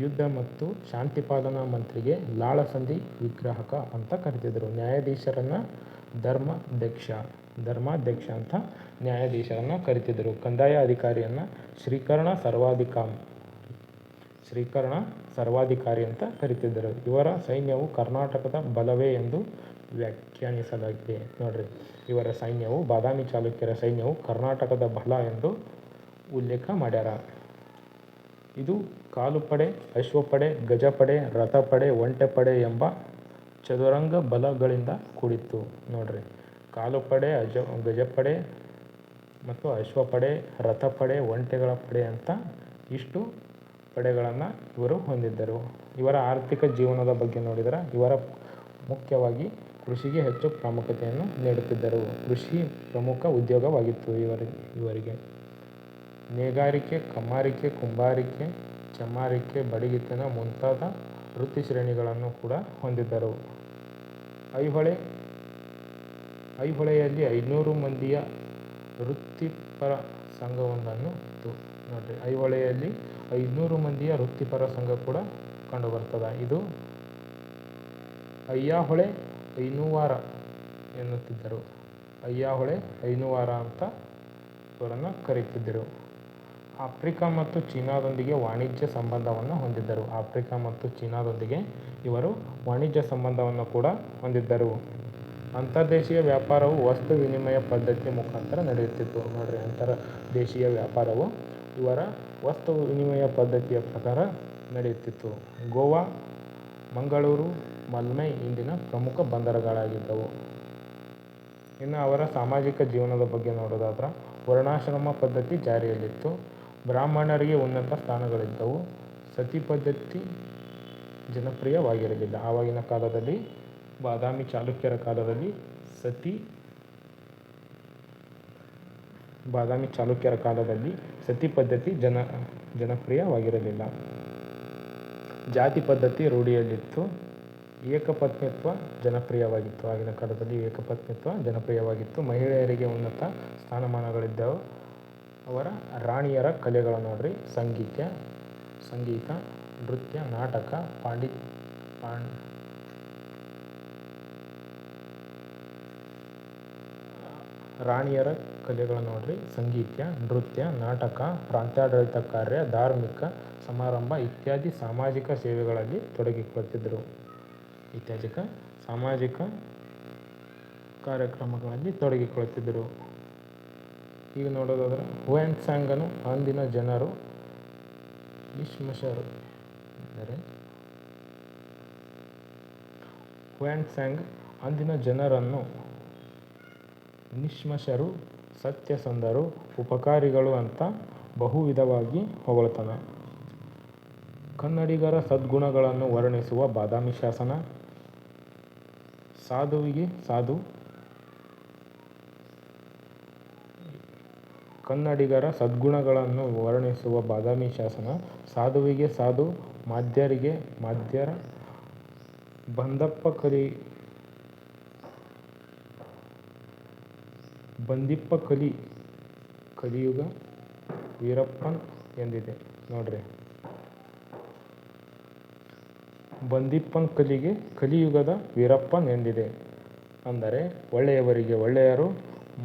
ಯುದ್ಧ ಮತ್ತು ಶಾಂತಿಪಾಲನಾ ಮಂತ್ರಿಗೆ ಲಾಳಸಂಧಿ ವಿಗ್ರಾಹಕ ಅಂತ ಕರಿತಿದ್ರು. ನ್ಯಾಯಾಧೀಶರನ್ನ ಧರ್ಮಾಧ್ಯಕ್ಷ ಅಂತ ನ್ಯಾಯಾಧೀಶರನ್ನ ಕರಿತಿದ್ರು. ಕಂದಾಯ ಅಧಿಕಾರಿಯನ್ನ ಶ್ರೀಕರಣ ಸರ್ವಾಧಿಕಾರಿ ಅಂತ ಕರಿತಿದ್ದರು. ಇವರ ಸೈನ್ಯವು ಕರ್ನಾಟಕದ ಬಲವೇ ಎಂದು ವ್ಯಾಖ್ಯಾನಿಸಲಾಗಿದೆ. ನೋಡ್ರಿ, ಇವರ ಸೈನ್ಯವು ಬಾದಾಮಿ ಚಾಲುಕ್ಯರ ಸೈನ್ಯವು ಕರ್ನಾಟಕದ ಬಲ ಎಂದು ಉಲ್ಲೇಖ ಮಾಡ್ಯಾರ. ಇದು ಕಾಲುಪಡೆ, ಅಶ್ವಪಡೆ, ಗಜಪಡೆ, ರಥಪಡೆ, ಒಂಟೆಪಡೆ ಎಂಬ ಚದುರಂಗ ಬಲಗಳಿಂದ ಕೂಡಿತ್ತು. ನೋಡ್ರಿ, ಕಾಲುಪಡೆ, ಗಜಪಡೆ ಮತ್ತು ಅಶ್ವಪಡೆ, ರಥಪಡೆ, ಒಂಟೆಗಳ ಪಡೆ ಅಂತ ಇಷ್ಟು ಪಡೆಗಳನ್ನು ಇವರು ಹೊಂದಿದ್ದರು. ಇವರ ಆರ್ಥಿಕ ಜೀವನದ ಬಗ್ಗೆ ನೋಡಿದರೆ ಇವರು ಮುಖ್ಯವಾಗಿ ಕೃಷಿಗೆ ಹೆಚ್ಚು ಪ್ರಾಮುಖ್ಯತೆಯನ್ನು ನೀಡುತ್ತಿದ್ದರು. ಕೃಷಿ ಪ್ರಮುಖ ಉದ್ಯೋಗವಾಗಿತ್ತು ಇವರಿಗೆ. ನೇಕಾರಿಕೆ, ಕಮ್ಮಾರಿಕೆ, ಕುಂಬಾರಿಕೆ, ಚಮ್ಮಾರಿಕೆ, ಬಡಿಗೆತನ ಮುಂತಾದ ವೃತ್ತಿ ಶ್ರೇಣಿಗಳನ್ನು ಕೂಡ ಹೊಂದಿದ್ದರು. ಐಹೊಳೆಯಲ್ಲಿ 500 ಮಂದಿಯ ವೃತ್ತಿಪರ ಸಂಘವೊಂದನ್ನು ಇತ್ತು. ನೋಡ್ರಿ, ಐಹೊಳೆಯಲ್ಲಿ 500 ಮಂದಿಯ ವೃತ್ತಿಪರ ಸಂಘ ಕೂಡ ಕಂಡುಬರ್ತದೆ. ಇದು ಅಯ್ಯಾಹೊಳೆ ಐನುವಾರ ಎನ್ನುತ್ತಿದ್ದರು. ಅಯ್ಯಾಹೊಳೆ ಐನುವಾರ ಅಂತ ಇವರನ್ನು ಕರೆಯುತ್ತಿದ್ದರು. ಆಫ್ರಿಕಾ ಮತ್ತು ಚೀನಾದೊಂದಿಗೆ ವಾಣಿಜ್ಯ ಸಂಬಂಧವನ್ನು ಹೊಂದಿದ್ದರು. ಆಫ್ರಿಕಾ ಮತ್ತು ಚೀನಾದೊಂದಿಗೆ ಇವರು ವಾಣಿಜ್ಯ ಸಂಬಂಧವನ್ನು ಕೂಡ ಹೊಂದಿದ್ದರು. ಅಂತರ್ದೇಶೀಯ ವ್ಯಾಪಾರವು ವಸ್ತು ವಿನಿಮಯ ಪದ್ಧತಿ ಮುಖಾಂತರ ನಡೆಯುತ್ತಿತ್ತು. ನೋಡ್ರಿ, ಅಂತರ್ದೇಶೀಯ ವ್ಯಾಪಾರವು ಇವರ ವಸ್ತು ವಿನಿಮಯ ಪದ್ಧತಿಯ ಪ್ರಕಾರ ನಡೆಯುತ್ತಿತ್ತು. ಗೋವಾ, ಮಂಗಳೂರು, ಮಲ್ಮೈ ಇಂದಿನ ಪ್ರಮುಖ ಬಂದರುಗಳಾಗಿದ್ದವು. ಇನ್ನು ಅವರ ಸಾಮಾಜಿಕ ಜೀವನದ ಬಗ್ಗೆ ನೋಡೋದಾದ್ರೆ ವರ್ಣಾಶ್ರಮ ಪದ್ಧತಿ ಜಾರಿಯಲ್ಲಿತ್ತು. ಬ್ರಾಹ್ಮಣರಿಗೆ ಉನ್ನತ ಸ್ಥಾನಗಳಿದ್ದವು. ಸತಿ ಪದ್ಧತಿ ಜನಪ್ರಿಯವಾಗಿರಲಿಲ್ಲ. ಆವಾಗಿನ ಕಾಲದಲ್ಲಿ, ಬಾದಾಮಿ ಚಾಲುಕ್ಯರ ಕಾಲದಲ್ಲಿ ಸತಿ ಪದ್ಧತಿ ಜನಪ್ರಿಯವಾಗಿರಲಿಲ್ಲ. ಜಾತಿ ಪದ್ಧತಿ ರೂಢಿಯಲ್ಲಿತ್ತು. ಏಕಪತ್ನಿತ್ವ ಜನಪ್ರಿಯವಾಗಿತ್ತು. ಆಗಿನ ಕಾಲದಲ್ಲಿ ಏಕಪತ್ನಿತ್ವ ಜನಪ್ರಿಯವಾಗಿತ್ತು. ಮಹಿಳೆಯರಿಗೆ ಉನ್ನತ ಸ್ಥಾನಮಾನಗಳಿದ್ದವು. ಅವರ ರಾಣಿಯರ ಕಲೆಗಳು ನೋಡ್ರಿ, ಸಂಗೀತ, ನೃತ್ಯ, ನಾಟಕ, ರಾಣಿಯರ ಕಲೆಗಳು ನೋಡ್ರಿ, ಸಂಗೀತ, ನೃತ್ಯ, ನಾಟಕ, ಪ್ರಾಂತ್ಯಾಡಳಿತ ಕಾರ್ಯ, ಧಾರ್ಮಿಕ ಸಮಾರಂಭ ಇತ್ಯಾದಿ ಸಾಮಾಜಿಕ ಸೇವೆಗಳಲ್ಲಿ ತೊಡಗಿಕೊಳ್ಳುತ್ತಿದ್ದರು. ಸಾಮಾಜಿಕ ಕಾರ್ಯಕ್ರಮಗಳಲ್ಲಿ ತೊಡಗಿಕೊಳ್ಳುತ್ತಿದ್ದರು. ಈಗ ನೋಡೋದಾದ್ರೆ ಹುಯೆನ್ ಅಂದಿನ ಜನರು ನಿಷ್ಕರ್ಷರು ಅಂದಿನ ಜನರನ್ನು ನಿಷ್ಕರ್ಷರು, ಸತ್ಯಸಂಧರು, ಉಪಕಾರಿಗಳು ಅಂತ ಬಹುವಿಧವಾಗಿ ಹೊಗಳ್ತಾನೆ. ಕನ್ನಡಿಗರ ಸದ್ಗುಣಗಳನ್ನು ವರ್ಣಿಸುವ ಬಾದಾಮಿ ಶಾಸನ. ಕನ್ನಡಿಗರ ಸದ್ಗುಣಗಳನ್ನು ವರ್ಣಿಸುವ ಬಾದಾಮಿ ಶಾಸನ. ಸಾಧುವಿಗೆ ಸಾಧು, ಮಾಧ್ಯರಿಗೆ ಮಾಧ್ಯರ, ಬಂದಿಪ್ಪ ಕಲಿಯುಗ ವೀರಪ್ಪನ್ ಎಂದಿದೆ. ನೋಡ್ರಿ, ಬಂದಿಪ್ಪನ್ ಕಲಿಯುಗದ ವೀರಪ್ಪನ್ ಎಂದಿದೆ. ಅಂದರೆ ಒಳ್ಳೆಯವರಿಗೆ ಒಳ್ಳೆಯರು,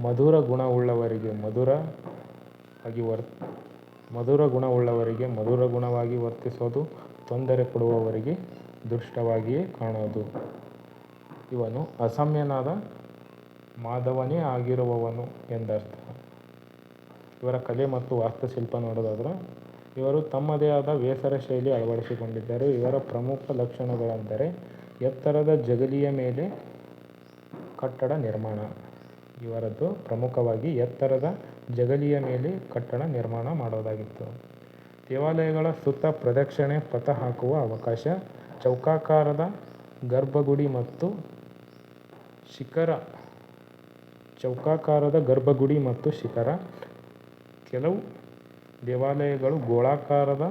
ಮಧುರ ಗುಣವುಳ್ಳವರಿಗೆ ಮಧುರ ಗುಣವಾಗಿ ವರ್ತಿಸೋದು, ತೊಂದರೆ ಕೊಡುವವರಿಗೆ ದುಷ್ಟವಾಗಿಯೇ ಕಾಣೋದು. ಇವನು ಅಸಮ್ಯನಾದ ಮಾಧವನೇ ಆಗಿರುವವನು ಎಂದರ್ಥ. ಇವರ ಕಲೆ ಮತ್ತು ವಾಸ್ತುಶಿಲ್ಪ ನೋಡೋದಾದ್ರೆ ಇವರು ತಮ್ಮದೇ ಆದ ಬೇಸರ ಶೈಲಿ ಅಳವಡಿಸಿಕೊಂಡಿದ್ದರು. ಇವರ ಪ್ರಮುಖ ಲಕ್ಷಣಗಳೆಂದರೆ ಎತ್ತರದ ಜಗಲಿಯ ಮೇಲೆ ಕಟ್ಟಡ ನಿರ್ಮಾಣ. ಇವರದ್ದು ಪ್ರಮುಖವಾಗಿ ಎತ್ತರದ ಜಗಲಿಯ ಮೇಲೆ ಕಟ್ಟಡ ನಿರ್ಮಾಣ ಮಾಡೋದಾಗಿತ್ತು. ದೇವಾಲಯಗಳ ಸುತ್ತ ಪ್ರದಕ್ಷಿಣೆ ಪಥ ಹಾಕುವ ಅವಕಾಶ. ಚೌಕಾಕಾರದ ಗರ್ಭಗುಡಿ ಮತ್ತು ಶಿಖರ. ಚೌಕಾಕಾರದ ಗರ್ಭಗುಡಿ ಮತ್ತು ಶಿಖರ. ಕೆಲವು ದೇವಾಲಯಗಳು ಗೋಳಾಕಾರದ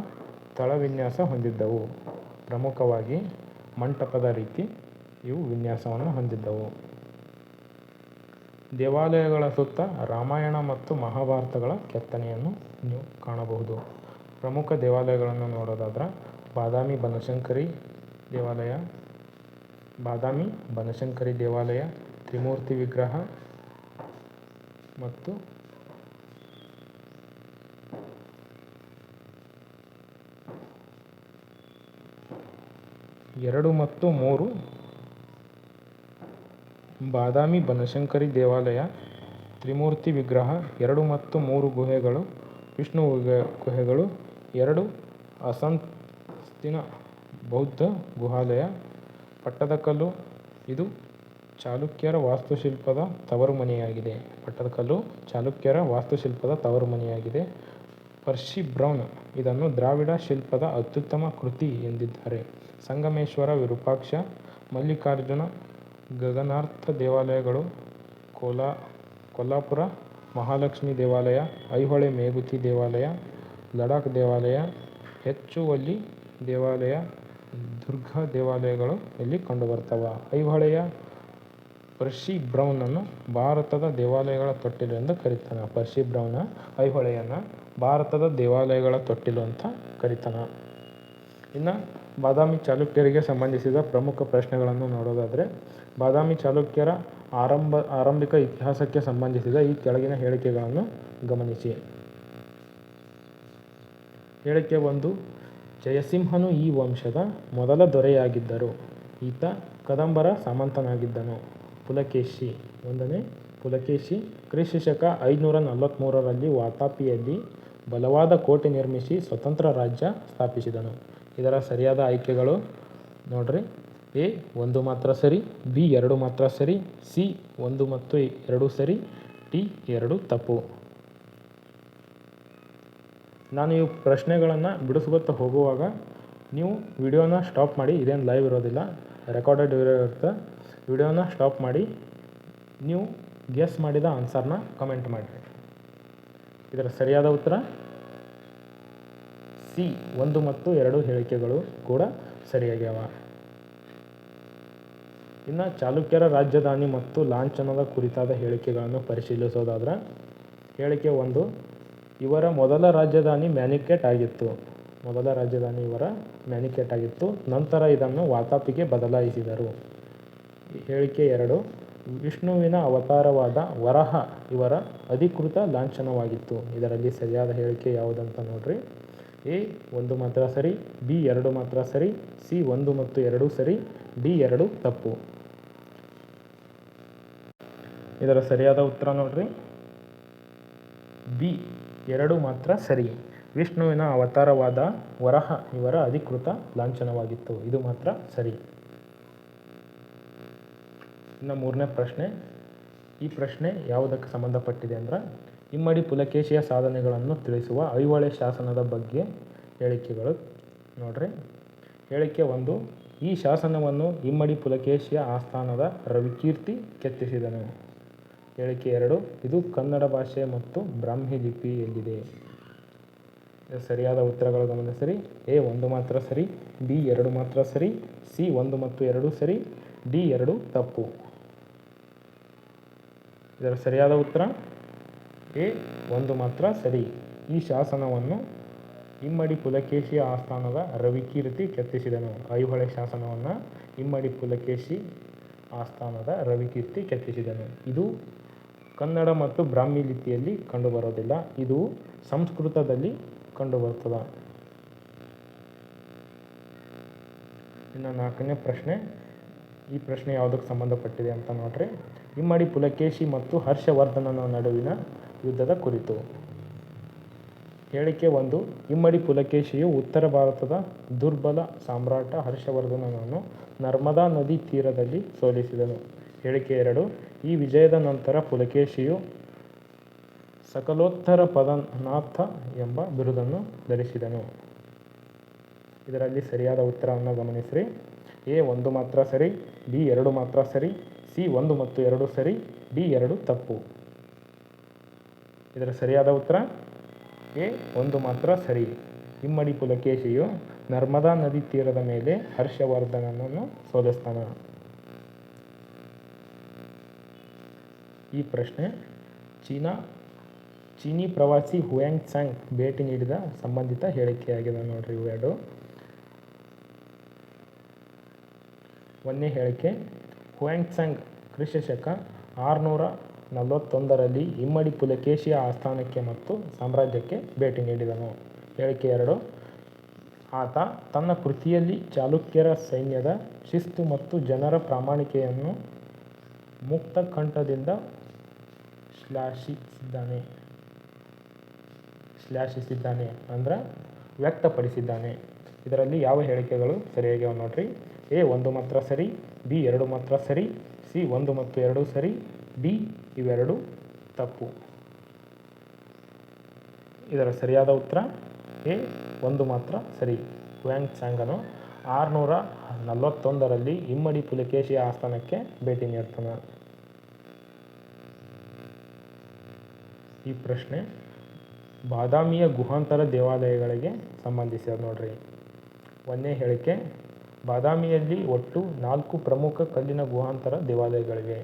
ತಳವಿನ್ಯಾಸ ಹೊಂದಿದ್ದವು. ಪ್ರಮುಖವಾಗಿ ಮಂಟಪದ ರೀತಿ ಇವು ವಿನ್ಯಾಸವನ್ನು ಹೊಂದಿದ್ದವು. ದೇವಾಲಯಗಳ ಸುತ್ತ ರಾಮಾಯಣ ಮತ್ತು ಮಹಾಭಾರತಗಳ ಕೆತ್ತನೆಯನ್ನು ನೀವು ಕಾಣಬಹುದು. ಪ್ರಮುಖ ದೇವಾಲಯಗಳನ್ನು ನೋಡೋದಾದ್ರೆ ಬಾದಾಮಿ ಬನಶಂಕರಿ ದೇವಾಲಯ, ತ್ರಿಮೂರ್ತಿ ವಿಗ್ರಹ ಮತ್ತು ಬಾದಾಮಿ ಬನಶಂಕರಿ ದೇವಾಲಯ, ತ್ರಿಮೂರ್ತಿ ವಿಗ್ರಹ, 2 ಮತ್ತು 3 ಗುಹೆಗಳು, ವಿಷ್ಣು ಗುಹೆಗಳು, 2 ಅಸಂಸ್ತಿನ ಬೌದ್ಧ ಗುಹಾಲಯ, ಪಟ್ಟದಕಲ್ಲು ಇದು ಚಾಲುಕ್ಯರ ವಾಸ್ತುಶಿಲ್ಪದ ತವರುಮನೆಯಾಗಿದೆ. ಪರ್ಷಿ ಬ್ರೌನ್ ಇದನ್ನು ದ್ರಾವಿಡ ಶಿಲ್ಪದ ಅತ್ಯುತ್ತಮ ಕೃತಿ ಎಂದಿದ್ದಾರೆ. ಸಂಗಮೇಶ್ವರ, ವಿರೂಪಾಕ್ಷ, ಮಲ್ಲಿಕಾರ್ಜುನ, ಗಗನಾರ್ಥ ದೇವಾಲಯಗಳು, ಕೊಲ್ಲಾಪುರ ಮಹಾಲಕ್ಷ್ಮಿ ದೇವಾಲಯ, ಐಹೊಳೆ ಮೇಗುತಿ ದೇವಾಲಯ, ಲಡಾಖ್ ದೇವಾಲಯ, ಹೆಚ್ಚುವಲ್ಲಿ ದೇವಾಲಯ, ದುರ್ಗ ದೇವಾಲಯಗಳು ಇಲ್ಲಿ ಕಂಡುಬರ್ತವೆ. ಐಹೊಳೆಯ ಪರ್ಷಿ ಬ್ರೌನನ್ನು ಭಾರತದ ದೇವಾಲಯಗಳ ತೊಟ್ಟಿಲು ಎಂದು ಕರೀತಾನೆ. ಪರ್ಷಿ ಬ್ರೌನ್ ಐಹೊಳೆಯನ್ನು ಭಾರತದ ದೇವಾಲಯಗಳ ತೊಟ್ಟಿಲು ಅಂತ ಕರೀತಾನೆ. ಇನ್ನು ಬಾದಾಮಿ ಚಾಲುಕ್ಯರಿಗೆ ಸಂಬಂಧಿಸಿದ ಪ್ರಮುಖ ಪ್ರಶ್ನೆಗಳನ್ನು ನೋಡೋದಾದರೆ, ಬಾದಾಮಿ ಚಾಲುಕ್ಯರ ಆರಂಭಿಕ ಇತಿಹಾಸಕ್ಕೆ ಸಂಬಂಧಿಸಿದ ಈ ಕೆಳಗಿನ ಹೇಳಿಕೆಗಳನ್ನು ಗಮನಿಸಿ. ಹೇಳಿಕೆ 1. ಜಯಸಿಂಹನು ಈ ವಂಶದ ಮೊದಲ ದೊರೆಯಾಗಿದ್ದರು. ಈತ ಕದಂಬರ ಸಾಮಂತನಾಗಿದ್ದನು. ಪುಲಕೇಶಿ 1ನೇ ಪುಲಕೇಶಿ ಕ್ರಿಸ್ತಶಕ 543ರಲ್ಲಿ ವಾತಾಪಿಯಲ್ಲಿ ಬಲವಾದ ಕೋಟೆ ನಿರ್ಮಿಸಿ ಸ್ವತಂತ್ರ ರಾಜ್ಯ ಸ್ಥಾಪಿಸಿದನು. ಇದರ ಸರಿಯಾದ ಆಯ್ಕೆಗಳು ನೋಡ್ರಿ. ಎ 1 ಮಾತ್ರ ಸರಿ, ಬಿ 2 ಮಾತ್ರ ಸರಿ, ಸಿ 1 ಮತ್ತು 2 ಸರಿ, ಡಿ 2 ತಪ್ಪು. ನಾನು ಈ ಪ್ರಶ್ನೆಗಳನ್ನು ಬಿಡಿಸ್ಕೊತ ಹೋಗುವಾಗ ನೀವು ವಿಡಿಯೋನ ಸ್ಟಾಪ್ ಮಾಡಿ, ಇದೇನು ಲೈವ್ ಇರೋದಿಲ್ಲ, ರೆಕಾರ್ಡೆಡ್ ವಿಡಿಯೋ ಇರುತ್ತೆ. ವಿಡಿಯೋನ ಸ್ಟಾಪ್ ಮಾಡಿ ನೀವು ಗೆಸ್ ಮಾಡಿದ ಆನ್ಸರ್ನ ಕಮೆಂಟ್ ಮಾಡಿರಿ. ಇದರ ಸರಿಯಾದ ಉತ್ತರ ಸಿ 1 ಮತ್ತು 2 ಹೇಳಿಕೆಗಳು ಕೂಡ ಸರಿಯಾಗ್ಯಾವ. ಇನ್ನು ಚಾಲುಕ್ಯರ ರಾಜಧಾನಿ ಮತ್ತು ಲಾಂಛನದ ಕುರಿತಾದ ಹೇಳಿಕೆಗಳನ್ನು ಪರಿಶೀಲಿಸೋದಾದ್ರೆ, ಹೇಳಿಕೆ 1. ಇವರ ಮೊದಲ ರಾಜಧಾನಿ ಮ್ಯಾನಿಕೆಟ್ ಆಗಿತ್ತು. ನಂತರ ಇದನ್ನು ವಾತಾಪಿಗೆ ಬದಲಾಯಿಸಿದರು. ಹೇಳಿಕೆ 2. ವಿಷ್ಣುವಿನ ಅವತಾರವಾದ ವರಹ ಇವರ ಅಧಿಕೃತ ಲಾಂಛನವಾಗಿತ್ತು. ಇದರಲ್ಲಿ ಸರಿಯಾದ ಹೇಳಿಕೆ ಯಾವುದಂತ ನೋಡ್ರಿ. ಎ 1 ಮಾತ್ರ ಸರಿ, ಬಿ 2 ಮಾತ್ರ ಸರಿ, ಸಿ 1 ಮತ್ತು 2 ಸರಿ, ಡಿ 2 ತಪ್ಪು. ಇದರ ಸರಿಯಾದ ಉತ್ತರ ನೋಡ್ರಿ, ಬಿ 2 ಮಾತ್ರ ಸರಿ. ವಿಷ್ಣುವಿನ ಅವತಾರವಾದ ವರಹ ಇವರ ಅಧಿಕೃತ ಲಾಂಛನವಾಗಿತ್ತು. ಇದು ಮಾತ್ರ ಸರಿ. ಇನ್ನು 3ನೇ ಪ್ರಶ್ನೆ. ಈ ಪ್ರಶ್ನೆ ಯಾವುದಕ್ಕೆ ಸಂಬಂಧಪಟ್ಟಿದೆ ಅಂದ್ರೆ, ಇಮ್ಮಡಿ ಪುಲಕೇಶಿಯ ಸಾಧನೆಗಳನ್ನು ತಿಳಿಸುವ ಐಹೊಳೆ ಶಾಸನದ ಬಗ್ಗೆ ಹೇಳಿಕೆಗಳು ನೋಡ್ರಿ. ಹೇಳಿಕೆ 1. ಈ ಶಾಸನವನ್ನು ಇಮ್ಮಡಿ ಪುಲಕೇಶಿಯ ಆಸ್ಥಾನದ ರವಿಕೀರ್ತಿ ಕೆತ್ತಿಸಿದನು. ಹೇಳಿಕೆ 2. ಇದು ಕನ್ನಡ ಭಾಷೆ ಮತ್ತು ಬ್ರಾಹ್ಮಿ ಲಿಪಿಯಲ್ಲಿದೆ. ಸರಿಯಾದ ಉತ್ತರಗಳು ಗಮನಿಸಿರಿ. ಎ 1 ಮಾತ್ರ ಸರಿ, ಬಿ 2 ಮಾತ್ರ ಸರಿ, ಸಿ 1 ಮತ್ತು 2 ಸರಿ, ಡಿ 2 ತಪ್ಪು. ಇದರ ಸರಿಯಾದ ಉತ್ತರ ಎ 1 ಮಾತ್ರ ಸರಿ. ಈ ಶಾಸನವನ್ನು ಇಮ್ಮಡಿ ಪುಲಕೇಶಿಯ ಆಸ್ಥಾನದ ರವಿಕೀರ್ತಿ ಕೆತ್ತಿಸಿದನು. ಐಹೊಳೆ ಶಾಸನವನ್ನು ಇಮ್ಮಡಿ ಪುಲಕೇಶಿ ಆಸ್ಥಾನದ ರವಿಕೀರ್ತಿ ಕೆತ್ತಿಸಿದನು. ಇದು ಕನ್ನಡ ಮತ್ತು ಬ್ರಾಹ್ಮಿ ಲಿಪಿಯಲ್ಲಿ ಕಂಡುಬರೋದಿಲ್ಲ. ಇದು ಸಂಸ್ಕೃತದಲ್ಲಿ ಕಂಡುಬರ್ತದೆ. ಇನ್ನು 4ನೇ ಪ್ರಶ್ನೆ. ಈ ಪ್ರಶ್ನೆ ಯಾವುದಕ್ಕೆ ಸಂಬಂಧಪಟ್ಟಿದೆ ಅಂತ ನೋಡ್ರಿ. ಇಮ್ಮಡಿ ಪುಲಕೇಶಿ ಮತ್ತು ಹರ್ಷವರ್ಧನನ ನಡುವಿನ ಯುದ್ಧದ ಕುರಿತು. ಹೇಳಿಕೆ 1. ಇಮ್ಮಡಿ ಪುಲಕೇಶಿಯು ಉತ್ತರ ಭಾರತದ ದುರ್ಬಲ ಸಾಮ್ರಾಟ ಹರ್ಷವರ್ಧನನನ್ನು ನರ್ಮದಾ ನದಿ ತೀರದಲ್ಲಿ ಸೋಲಿಸಿದನು. ಹೇಳಿಕೆ 2. ಈ ವಿಜಯದ ನಂತರ ಪುಲಕೇಶಿಯು ಸಕಲೋತ್ತರ ಪದನಾಥ ಎಂಬ ಬಿರುದನ್ನು ಧರಿಸಿದನು. ಇದರಲ್ಲಿ ಸರಿಯಾದ ಉತ್ತರವನ್ನು ಗಮನಿಸಿರಿ. ಎ 1 ಮಾತ್ರ ಸರಿ, ಬಿ 2 ಮಾತ್ರ ಸರಿ, ಸಿ 1 ಮತ್ತು 2 ಸರಿ, ಡಿ 2 ತಪ್ಪು. ಇದರ ಸರಿಯಾದ ಉತ್ತರ ಎ 1 ಮಾತ್ರ ಸರಿ. ಇಮ್ಮಡಿ ಪುಲಕೇಶಿಯು ನರ್ಮದಾ ನದಿ ತೀರದ ಮೇಲೆ ಹರ್ಷವರ್ಧನನನ್ನು ಸೋಲಿಸ್ತಾನೆ. ಈ ಪ್ರಶ್ನೆ ಚೀನಿ ಪ್ರವಾಸಿ ಹುಯಾಂಗ್ ತ್ಸಾಂಗ್ ಭೇಟಿ ನೀಡಿದ ಸಂಬಂಧಿತ ಹೇಳಿಕೆಯಾಗಿದೆ. ನೋಡ್ರಿ ಇವೆರಡು. ಒಂದನೇ ಹೇಳಿಕೆ, ಹುಯಾಂಗ್ ತ್ಸಾಂಗ್ ಕ್ರಿಸ್ತಶಕ 641ರಲ್ಲಿ ಇಮ್ಮಡಿ ಪುಲಕೇಶಿಯ ಆಸ್ಥಾನಕ್ಕೆ ಮತ್ತು ಸಾಮ್ರಾಜ್ಯಕ್ಕೆ ಭೇಟಿ ನೀಡಿದನು. ಹೇಳಿಕೆ 2, ಆತ ತನ್ನ ಕೃತಿಯಲ್ಲಿ ಚಾಲುಕ್ಯರ ಸೈನ್ಯದ ಶಿಸ್ತು ಮತ್ತು ಜನರ ಪ್ರಾಮಾಣಿಕೆಯನ್ನು ಮುಕ್ತ ಕಂಠದಿಂದ ಶ್ಲಾಘಿಸಿದ್ದಾನೆ ಅಂದ್ರೆ ವ್ಯಕ್ತಪಡಿಸಿದ್ದಾನೆ. ಇದರಲ್ಲಿ ಯಾವ ಹೇಳಿಕೆಗಳು ಸರಿಯಾಗ್ಯಾವ ನೋಡ್ರಿ. ಎ 1 ಮಾತ್ರ ಸರಿ, ಬಿ 2 ಮಾತ್ರ ಸರಿ, ಸಿ 1 ಮತ್ತು 2 ಸರಿ, ಡಿ ಇವೆರಡು ತಪ್ಪು. ಇದರ ಸರಿಯಾದ ಉತ್ತರ ಎ 1 ಮಾತ್ರ ಸರಿ. ಹುಯಾಂಗ್ ತ್ಸಾಂಗನು 641ರಲ್ಲಿ ಇಮ್ಮಡಿ ಪುಲಕೇಶಿಯ ಆಸ್ಥಾನಕ್ಕೆ ಭೇಟಿ ನೀಡ್ತಾನೆ. ಈ ಪ್ರಶ್ನೆ ಬಾದಾಮಿಯ ಗುಹಾಂತರ ದೇವಾಲಯಗಳಿಗೆ ಸಂಬಂಧಿಸಿದ ನೋಡ್ರಿ. ಒಂದನೇ ಹೇಳಿಕೆ, ಬಾದಾಮಿಯಲ್ಲಿ ಒಟ್ಟು 4 ಪ್ರಮುಖ ಕಲ್ಲಿನ ಗುಹಾಂತರ ದೇವಾಲಯಗಳಿವೆ.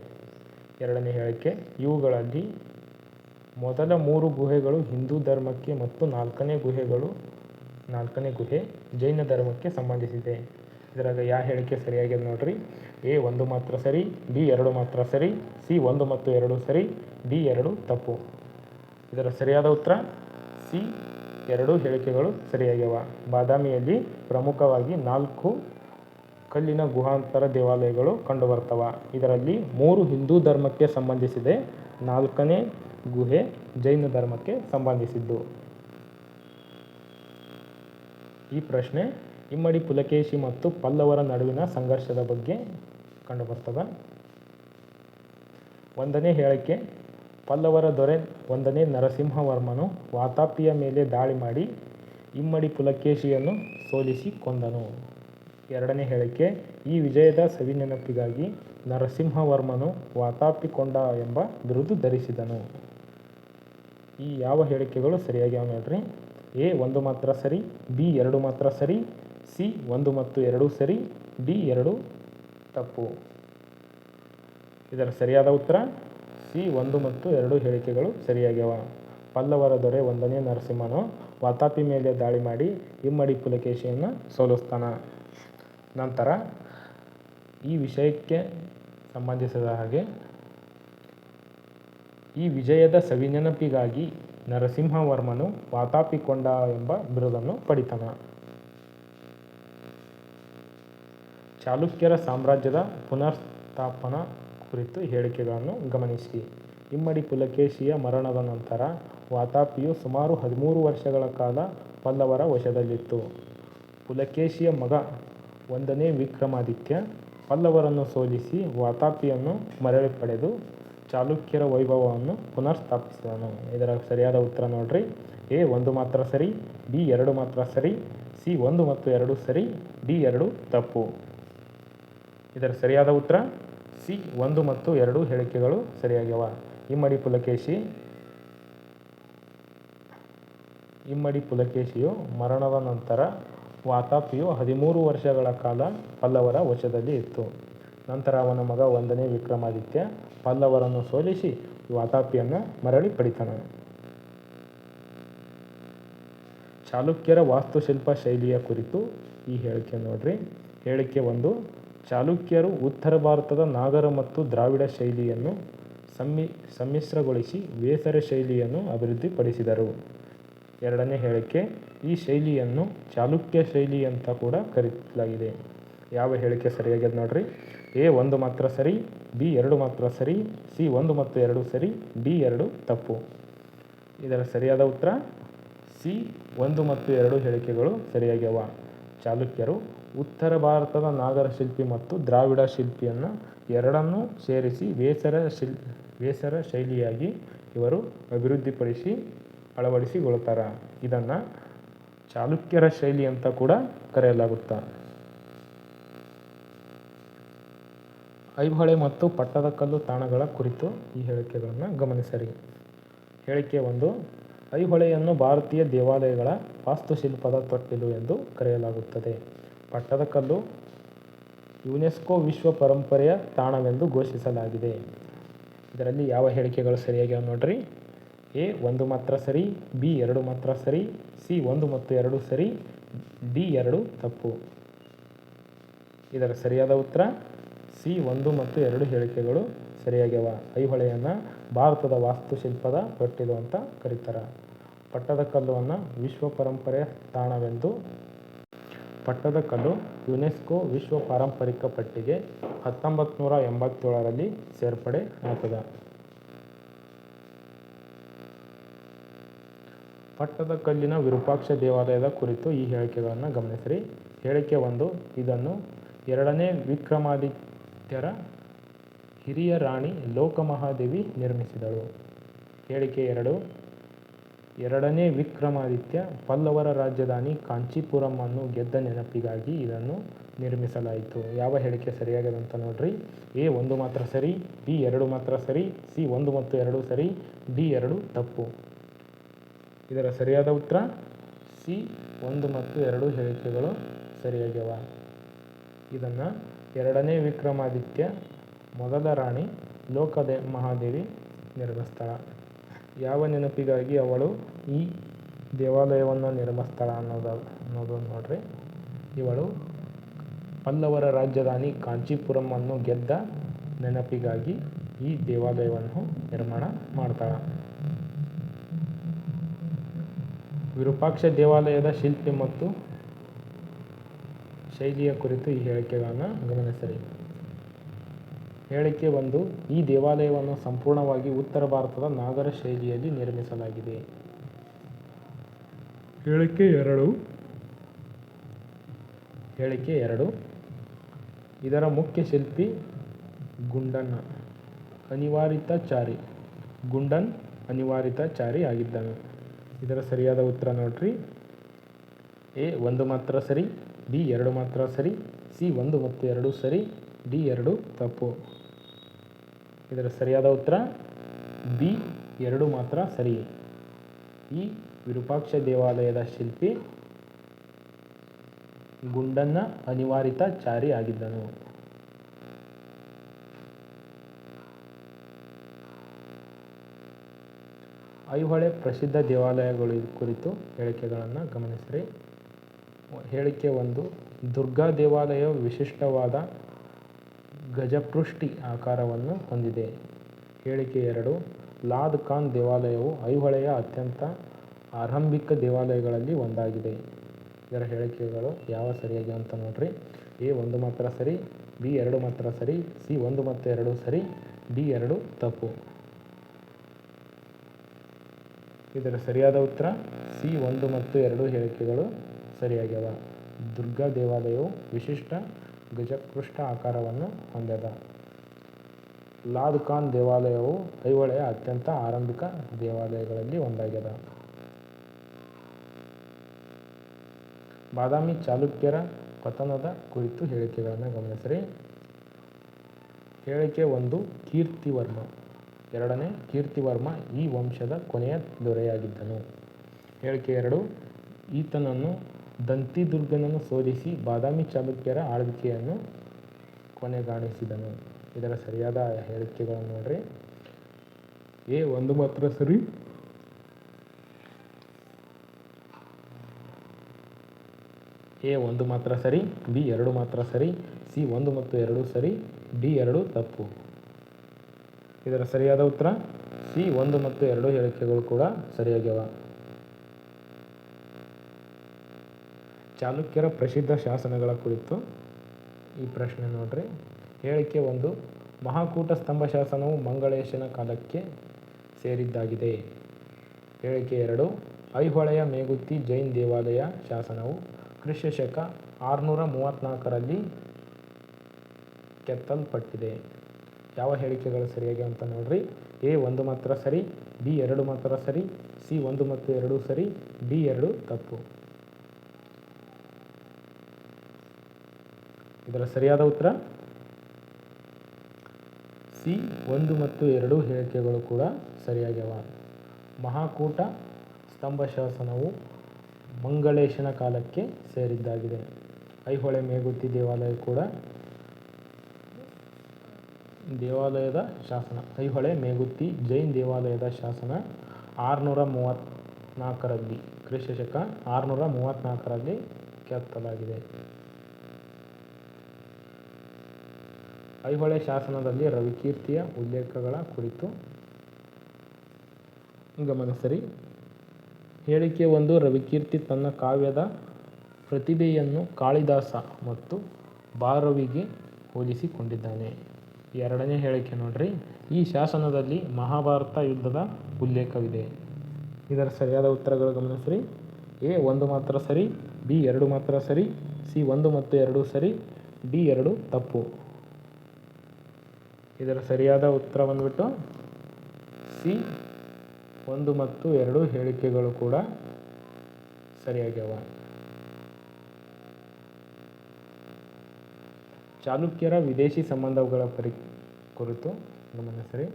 ಎರಡನೇ ಹೇಳಿಕೆ, ಇವುಗಳಲ್ಲಿ ಮೊದಲ 3 ಗುಹೆಗಳು ಹಿಂದೂ ಧರ್ಮಕ್ಕೆ ಮತ್ತು ನಾಲ್ಕನೇ ಗುಹೆ ಜೈನ ಧರ್ಮಕ್ಕೆ ಸಂಬಂಧಿಸಿದೆ. ಇದರಾಗ ಯಾವ ಹೇಳಿಕೆ ಸರಿಯಾಗಿದೆ ನೋಡ್ರಿ. ಎ 1 ಮಾತ್ರ ಸರಿ, ಬಿ 2 ಮಾತ್ರ ಸರಿ, ಸಿ 1 ಮತ್ತು 2 ಸರಿ, ಡಿ 2 ತಪ್ಪು. ಇದರ ಸರಿಯಾದ ಉತ್ತರ ಸಿ 2 ಹೇಳಿಕೆಗಳು ಸರಿಯಾಗ್ಯವ. ಬಾದಾಮಿಯಲ್ಲಿ ಪ್ರಮುಖವಾಗಿ 4 ಕಲ್ಲಿನ ಗುಹಾಂತರ ದೇವಾಲಯಗಳು ಕಂಡುಬರ್ತವ. ಇದರಲ್ಲಿ 3 ಹಿಂದೂ ಧರ್ಮಕ್ಕೆ ಸಂಬಂಧಿಸಿದೆ, 4ನೇ ಗುಹೆ ಜೈನ ಧರ್ಮಕ್ಕೆ ಸಂಬಂಧಿಸಿದ್ದು. ಈ ಪ್ರಶ್ನೆ ಇಮ್ಮಡಿ ಪುಲಕೇಶಿ ಮತ್ತು ಪಲ್ಲವರ ನಡುವಿನ ಸಂಘರ್ಷದ ಬಗ್ಗೆ ಕಂಡುಬರ್ತದೆ. ಒಂದನೇ ಹೇಳಿಕೆ, ಪಲ್ಲವರ ದೊರೆ 1ನೇ ನರಸಿಂಹವರ್ಮನು ವಾತಾಪಿಯ ಮೇಲೆ ದಾಳಿ ಮಾಡಿ ಇಮ್ಮಡಿ ಪುಲಕೇಶಿಯನ್ನು ಸೋಲಿಸಿ ಕೊಂದನು. ಎರಡನೇ ಹೇಳಿಕೆ, ಈ ವಿಜಯದ ಸವಿನೆನಪಿಗಾಗಿ ನರಸಿಂಹವರ್ಮನು ವಾತಾಪಿ ಕೊಂಡ ಎಂಬ ಬಿರುದು ಧರಿಸಿದನು. ಈ ಯಾವ ಹೇಳಿಕೆಗಳು ಸರಿಯಾಗ್ಯಾವ ನೋಡ್ರಿ. ಎ 1 ಮಾತ್ರ ಸರಿ, ಬಿ 2 ಮಾತ್ರ ಸರಿ, ಸಿ 1 ಮತ್ತು 2 ಸರಿ, ಡಿ 2 ತಪ್ಪು. ಇದರ ಸರಿಯಾದ ಉತ್ತರ ಸಿ 1 ಮತ್ತು 2 ಹೇಳಿಕೆಗಳು ಸರಿಯಾಗ್ಯಾವ. ಪಲ್ಲವರ ದೊರೆ 1ನೇ ನರಸಿಂಹನು ವಾತಾಪಿ ಮೇಲೆ ದಾಳಿ ಮಾಡಿ ಇಮ್ಮಡಿ ಪುಲಕೇಶಿಯನ್ನು ಸೋಲಿಸ್ತಾನ. ನಂತರ ಈ ವಿಷಯಕ್ಕೆ ಸಂಬಂಧಿಸಿದ ಹಾಗೆ ಈ ವಿಜಯದ ಸವಿನೆನಪಿಗಾಗಿ ನರಸಿಂಹವರ್ಮನು ವಾತಾಪಿ ಕೊಂಡ ಎಂಬ ಬಿರುದನ್ನು ಪಡಿತಾನ. ಚಾಲುಕ್ಯರ ಸಾಮ್ರಾಜ್ಯದ ಪುನರ್ಸ್ಥಾಪನಾ ಕುರಿತು ಹೇಳಿಕೆಗಳನ್ನು ಗಮನಿಸಿ. ಇಮ್ಮಡಿ ಪುಲಕೇಶಿಯ ಮರಣದ ನಂತರ ವಾತಾಪಿಯು ಸುಮಾರು 13 ವರ್ಷಗಳ ಕಾಲ ಪಲ್ಲವರ ವಶದಲ್ಲಿತ್ತು. ಪುಲಕೇಶಿಯ ಮಗ 1ನೇ ವಿಕ್ರಮಾದಿತ್ಯ ಪಲ್ಲವರನ್ನು ಸೋಲಿಸಿ ವಾತಾಪಿಯನ್ನು ಮರಳಿ ಪಡೆದು ಚಾಲುಕ್ಯರ ವೈಭವವನ್ನು ಪುನರ್ಸ್ಥಾಪಿಸಿದನು. ಇದರ ಸರಿಯಾದ ಉತ್ತರ ನೋಡ್ರಿ. ಎ 1 ಮಾತ್ರ ಸರಿ, ಬಿ 2 ಮಾತ್ರ ಸರಿ, ಸಿ 1 ಮತ್ತು 2 ಸರಿ, ಡಿ 2 ತಪ್ಪು. ಇದರ ಸರಿಯಾದ ಉತ್ತರ ಸಿ 1 ಮತ್ತು 2 ಹೇಳಿಕೆಗಳು ಸರಿಯಾಗ್ಯವ. ಇಮ್ಮಡಿ ಪುಲಕೇಶಿಯು ಮರಣದ ನಂತರ ವಾತಾಪಿಯು 13 ವರ್ಷಗಳ ಕಾಲ ಪಲ್ಲವರ ವಶದಲ್ಲಿ ಇತ್ತು. ನಂತರ ಅವನ ಮಗ 1ನೇ ವಿಕ್ರಮಾದಿತ್ಯ ಪಲ್ಲವರನ್ನು ಸೋಲಿಸಿ ವಾತಾಪಿಯನ್ನು ಮರಳಿ ಪಡಿತಾನೆ. ಚಾಲುಕ್ಯರ ವಾಸ್ತುಶಿಲ್ಪ ಶೈಲಿಯ ಕುರಿತು ಈ ಹೇಳಿಕೆ ನೋಡ್ರಿ. ಹೇಳಿಕೆ 1, ಚಾಲುಕ್ಯರು ಉತ್ತರ ಭಾರತದ ನಾಗರ ಮತ್ತು ದ್ರಾವಿಡ ಶೈಲಿಯನ್ನು ಸಮ್ಮಿಶ್ರಗೊಳಿಸಿ ವೇಸರ ಶೈಲಿಯನ್ನು ಅಭಿವೃದ್ಧಿಪಡಿಸಿದರು. ಎರಡನೇ ಹೇಳಿಕೆ, ಈ ಶೈಲಿಯನ್ನು ಚಾಲುಕ್ಯ ಶೈಲಿ ಅಂತ ಕೂಡ ಕರೆಯಲಾಗಿದೆ. ಯಾವ ಹೇಳಿಕೆ ಸರಿಯಾಗಿದೆ ನೋಡ್ರಿ. ಎ 1 ಮಾತ್ರ ಸರಿ, ಬಿ 2 ಮಾತ್ರ ಸರಿ, ಸಿ 1 ಮತ್ತು 2 ಸರಿ, ಡಿ 2 ತಪ್ಪು. ಇದರ ಸರಿಯಾದ ಉತ್ತರ ಸಿ 1 ಮತ್ತು 2 ಹೇಳಿಕೆಗಳು ಸರಿಯಾಗ್ಯವ. ಚಾಲುಕ್ಯರು ಉತ್ತರ ಭಾರತದ ನಾಗರ ಶಿಲ್ಪಿ ಮತ್ತು ದ್ರಾವಿಡ ಶಿಲ್ಪಿಯನ್ನು ಎರಡನ್ನೂ ಸೇರಿಸಿ ವೇಸರ ಶೈಲಿಯಾಗಿ ಇವರು ಅಭಿವೃದ್ಧಿಪಡಿಸಿ ಅಳವಡಿಸಿಗೊಳ್ತಾರೆ. ಇದನ್ನು ಚಾಲುಕ್ಯರ ಶೈಲಿ ಅಂತ ಕೂಡ ಕರೆಯಲಾಗುತ್ತೆ. ಐಹೊಳೆ ಮತ್ತು ಪಟ್ಟದಕಲ್ಲು ತಾಣಗಳ ಕುರಿತು ಈ ಹೇಳಿಕೆಗಳನ್ನು ಗಮನಿಸಿರಿ. ಹೇಳಿಕೆ 1, ಐಹೊಳೆಯನ್ನು ಭಾರತೀಯ ದೇವಾಲಯಗಳ ವಾಸ್ತುಶಿಲ್ಪದ ತೊಟ್ಟಿಲು ಎಂದು ಕರೆಯಲಾಗುತ್ತದೆ. ಪಟ್ಟದಕಲ್ಲು ಯುನೆಸ್ಕೋ ವಿಶ್ವ ಪರಂಪರೆಯ ತಾಣವೆಂದು ಘೋಷಿಸಲಾಗಿದೆ. ಇದರಲ್ಲಿ ಯಾವ ಹೇಳಿಕೆಗಳು ಸರಿಯಾಗಿವೆ ನೋಡ್ರಿ. ಎ 1 ಮಾತ್ರ ಸರಿ, ಬಿ 2 ಮಾತ್ರ ಸರಿ, ಸಿ 1 ಮತ್ತು 2 ಸರಿ, ಡಿ 2 ತಪ್ಪು. ಇದರ ಸರಿಯಾದ ಉತ್ತರ ಸಿ 1 ಮತ್ತು 2 ಹೇಳಿಕೆಗಳು ಸರಿಯಾಗ್ಯವ. ಐಹೊಳೆಯನ್ನು ಭಾರತದ ವಾಸ್ತುಶಿಲ್ಪದ ತೊಟ್ಟಿಲು ಅಂತ ಕರೀತಾರೆ. ಪಟ್ಟದಕಲ್ಲುವನ್ನು ವಿಶ್ವ ಪರಂಪರೆಯ ತಾಣವೆಂದು ಪಟ್ಟದಕಲ್ಲು ಯುನೆಸ್ಕೋ ವಿಶ್ವ ಪಾರಂಪರಿಕ ಪಟ್ಟಿಗೆ 1987ರಲ್ಲಿ ಸೇರ್ಪಡೆ ಆಗ್ತದೆ. ಪಟ್ಟದಕಲ್ಲಿನ ವಿರೂಪಾಕ್ಷ ದೇವಾಲಯದ ಕುರಿತು ಈ ಹೇಳಿಕೆಗಳನ್ನು ಗಮನಿಸಿರಿ. ಹೇಳಿಕೆ 1, ಇದನ್ನು 2ನೇ ವಿಕ್ರಮಾದಿತ್ಯರ ಹಿರಿಯ ರಾಣಿ ಲೋಕಮಹಾದೇವಿ ನಿರ್ಮಿಸಿದಳು. ಹೇಳಿಕೆ 2, 2ನೇ ವಿಕ್ರಮಾದಿತ್ಯ ಪಲ್ಲವರ ರಾಜಧಾನಿ ಕಾಂಚೀಪುರಂ ಅನ್ನು ಗೆದ್ದ ನೆನಪಿಗಾಗಿ ಇದನ್ನು ನಿರ್ಮಿಸಲಾಯಿತು. ಯಾವ ಹೇಳಿಕೆ ಸರಿಯಾಗಿದೆ ಅಂತ ನೋಡ್ರಿ. ಎ 1 ಮಾತ್ರ ಸರಿ, ಬಿ 2 ಮಾತ್ರ ಸರಿ, ಸಿ 1 ಮತ್ತು 2 ಸರಿ, ಡಿ 2 ತಪ್ಪು. ಇದರ ಸರಿಯಾದ ಉತ್ತರ ಸಿ 1 ಮತ್ತು 2 ಹೇಳಿಕೆಗಳು ಸರಿಯಾಗ್ಯವ. ಇದನ್ನು 2ನೇ ವಿಕ್ರಮಾದಿತ್ಯ ಮೊದಲ ರಾಣಿ ಮಹಾದೇವಿ ನಿರ್ಮಿಸ್ತಾಳ. ಯಾವ ನೆನಪಿಗಾಗಿ ಅವಳು ಈ ದೇವಾಲಯವನ್ನು ನಿರ್ಮಿಸ್ತಾಳ ಅನ್ನೋದು ನೋಡ್ರಿ. ಇವಳು ಪಲ್ಲವರ ರಾಜಧಾನಿ ಕಾಂಚೀಪುರಂ ಅನ್ನು ಗೆದ್ದ ನೆನಪಿಗಾಗಿ ಈ ದೇವಾಲಯವನ್ನು ನಿರ್ಮಾಣ ಮಾಡ್ತಾಳ. ವಿರೂಪಾಕ್ಷ ದೇವಾಲಯದ ಶಿಲ್ಪಿ ಮತ್ತು ಶೈಲಿಯ ಕುರಿತು ಈ ಹೇಳಿಕೆಗಳನ್ನು ಗಮನಿಸಿರಿ. ಹೇಳಿಕೆ 1, ಈ ದೇವಾಲಯವನ್ನು ಸಂಪೂರ್ಣವಾಗಿ ಉತ್ತರ ಭಾರತದ ನಾಗರ ಶೈಲಿಯಲ್ಲಿ ನಿರ್ಮಿಸಲಾಗಿದೆ. ಹೇಳಿಕೆ 2, ಇದರ ಮುಖ್ಯ ಶಿಲ್ಪಿ ಗುಂಡನ್ ಅನಿವಾರಿತಾಚಾರಿ ಆಗಿದ್ದನು. ಇದರ ಸರಿಯಾದ ಉತ್ತರ ನೋಡ್ರಿ. ಎ 1 ಮಾತ್ರ ಸರಿ, ಬಿ 2 ಮಾತ್ರ ಸರಿ, ಸಿ 1 ಮತ್ತು 2 ಸರಿ, ಡಿ 2 ತಪ್ಪು. ಇದರ ಸರಿಯಾದ ಉತ್ತರ ಬಿ 2 ಮಾತ್ರ ಸರಿ. ಈ ವಿರೂಪಾಕ್ಷ ದೇವಾಲಯದ ಶಿಲ್ಪಿ ಗುಂಡನ್ನ ಅನಿವಾರಿತಾಚಾರಿ ಆಗಿದ್ದನು. ಐಹೊಳೆ ಪ್ರಸಿದ್ಧ ದೇವಾಲಯಗಳ ಕುರಿತು ಹೇಳಿಕೆಗಳನ್ನು ಗಮನಿಸಿರಿ. ಹೇಳಿಕೆ 1, ದುರ್ಗಾ ದೇವಾಲಯವು ವಿಶಿಷ್ಟವಾದ ಗಜಪೃಷ್ಠಿ ಆಕಾರವನ್ನು ಹೊಂದಿದೆ. ಹೇಳಿಕೆ 2, ಲಾದ್ ಖಾನ್ ದೇವಾಲಯವು ಐಹೊಳೆಯ ಅತ್ಯಂತ ಆರಂಭಿಕ ದೇವಾಲಯಗಳಲ್ಲಿ ಒಂದಾಗಿದೆ. ಇದರ ಹೇಳಿಕೆಗಳು ಯಾವ ಸರಿಯಾಗಿ ಅಂತ ನೋಡ್ರಿ. ಎ 1 ಮಾತ್ರ ಸರಿ, ಬಿ 2 ಮಾತ್ರ ಸರಿ, ಸಿ 1 ಮತ್ತು 2 ಸರಿ, ಡಿ 2 ತಪ್ಪು. ಇದರ ಸರಿಯಾದ ಉತ್ತರ ಸಿ 1 ಮತ್ತು 2 ಹೇಳಿಕೆಗಳು ಸರಿಯಾಗ್ಯವ. ದುರ್ಗಾ ದೇವಾಲಯವು ವಿಶಿಷ್ಟ ಗಜಪೃಷ್ಠ ಆಕಾರವನ್ನು ಹೊಂದ್ಯದ. ಲಾದ್ ಖಾನ್ ದೇವಾಲಯವು ಐಹೊಳೆಯ ಅತ್ಯಂತ ಆರಂಭಿಕ ದೇವಾಲಯಗಳಲ್ಲಿ ಒಂದಾಗ್ಯದ. ಬಾದಾಮಿ ಚಾಲುಕ್ಯರ ಪತನದ ಕುರಿತು ಹೇಳಿಕೆಗಳನ್ನು ಗಮನಿಸಿರಿ. ಹೇಳಿಕೆ 1, ಕೀರ್ತಿವರ್ಮ 2ನೇ ಕೀರ್ತಿವರ್ಮ ಈ ವಂಶದ ಕೊನೆಯ ದೊರೆಯಾಗಿದ್ದನು. ಹೇಳಿಕೆ 2, ಈತನನ್ನು ದಂತಿದುರ್ಗನನ್ನು ಸೋಲಿಸಿ ಬಾದಾಮಿ ಚಾಲುಕ್ಯರ ಆಳ್ವಿಕೆಯನ್ನು ಕೊನೆಗಾಣಿಸಿದನು. ಇದರ ಸರಿಯಾದ ಹೇಳಿಕೆಗಳನ್ನು ನೋಡ್ರಿ. ಎ 1 ಮಾತ್ರ ಸರಿ, ಎ 1 ಮಾತ್ರ ಸರಿ, ಬಿ 2 ಮಾತ್ರ ಸರಿ, ಸಿ 1 ಮತ್ತು 2 ಸರಿ, ಡಿ 2 ತಪ್ಪು. ಇದರ ಸರಿಯಾದ ಉತ್ತರ ಸಿ 1 ಮತ್ತು 2 ಹೇಳಿಕೆಗಳು ಕೂಡ ಸರಿಯಾಗ್ಯವ. ಚಾಲುಕ್ಯರ ಪ್ರಸಿದ್ಧ ಶಾಸನಗಳ ಕುರಿತು ಈ ಪ್ರಶ್ನೆ ನೋಡ್ರಿ. ಹೇಳಿಕೆ 1, ಮಹಾಕೂಟ ಸ್ತಂಭ ಶಾಸನವು ಮಂಗಳೇಶನ ಕಾಲಕ್ಕೆ ಸೇರಿದ್ದಾಗಿದೆ. ಹೇಳಿಕೆ 2, ಐಹೊಳೆಯ ಮೇಗುತಿ ಜೈನ್ ದೇವಾಲಯ ಶಾಸನವು ಕ್ರಿಸ್ತ ಶಕ 634ರಲ್ಲಿ ಕೆತ್ತಲ್ಪಟ್ಟಿದೆ. ಯಾವ ಹೇಳಿಕೆಗಳು ಸರಿಯಾಗಿ ಅಂತ ನೋಡ್ರಿ. ಎ 1 ಮಾತ್ರ ಸರಿ, ಬಿ 2 ಮಾತ್ರ ಸರಿ, ಸಿ 1 ಮತ್ತು 2 ಸರಿ, ಡಿ 2 ತಪ್ಪು. ಇದರ ಸರಿಯಾದ ಉತ್ತರ ಸಿ 1 ಮತ್ತು 2 ಹೇಳಿಕೆಗಳು ಕೂಡ ಸರಿಯಾಗ್ಯವ. ಮಹಾಕೂಟ ಸ್ತಂಭ ಶಾಸನವು ಮಂಗಳೇಶನ ಕಾಲಕ್ಕೆ ಸೇರಿದ್ದಾಗಿದೆ. ಐಹೊಳೆ ಮೇಗುತಿ ದೇವಾಲಯ ಕೂಡ ದೇವಾಲಯದ ಶಾಸನ. ಐಹೊಳೆ ಮೇಗುತಿ ಜೈನ್ ದೇವಾಲಯದ ಶಾಸನ 634ರಲ್ಲಿ ಕ್ರಿಸ್ತಶಕ 634ರಲ್ಲಿ ಕೆತ್ತಲಾಗಿದೆ. ಐಹೊಳೆ ಶಾಸನದಲ್ಲಿ ರವಿಕೀರ್ತಿಯ ಉಲ್ಲೇಖಗಳ ಕುರಿತು ಗಮನಿಸಿರಿ. ಹೇಳಿಕೆ 1, ರವಿಕೀರ್ತಿ ತನ್ನ ಕಾವ್ಯದ ಪ್ರತಿಭೆಯನ್ನು ಕಾಳಿದಾಸ ಮತ್ತು ಭಾರವಿಗೆ ಹೋಲಿಸಿಕೊಂಡಿದ್ದಾನೆ. ಎರಡನೇ ಹೇಳಿಕೆ ನೋಡ್ರಿ, ಈ ಶಾಸನದಲ್ಲಿ ಮಹಾಭಾರತ ಯುದ್ಧದ ಉಲ್ಲೇಖವಿದೆ. ಇದರ ಸರಿಯಾದ ಉತ್ತರಗಳು ಗಮನಿಸಿರಿ. ಎ 1 ಮಾತ್ರ ಸರಿ, ಬಿ 2 ಮಾತ್ರ ಸರಿ, ಸಿ 1 ಮತ್ತು 2 ಸರಿ, ಡಿ 2 ತಪ್ಪು. ಇದರ ಸರಿಯಾದ ಉತ್ತರ ಬಂದ್ಬಿಟ್ಟು ಸಿ 1 ಮತ್ತು 2 ಹೇಳಿಕೆಗಳು ಕೂಡ ಸರಿಯಾಗ್ಯವ. ಚಾಲುಕ್ಯರ ವಿದೇಶಿ ಸಂಬಂಧಗಳ ಕುರಿತು ಗಮನಿಸಿರಿ.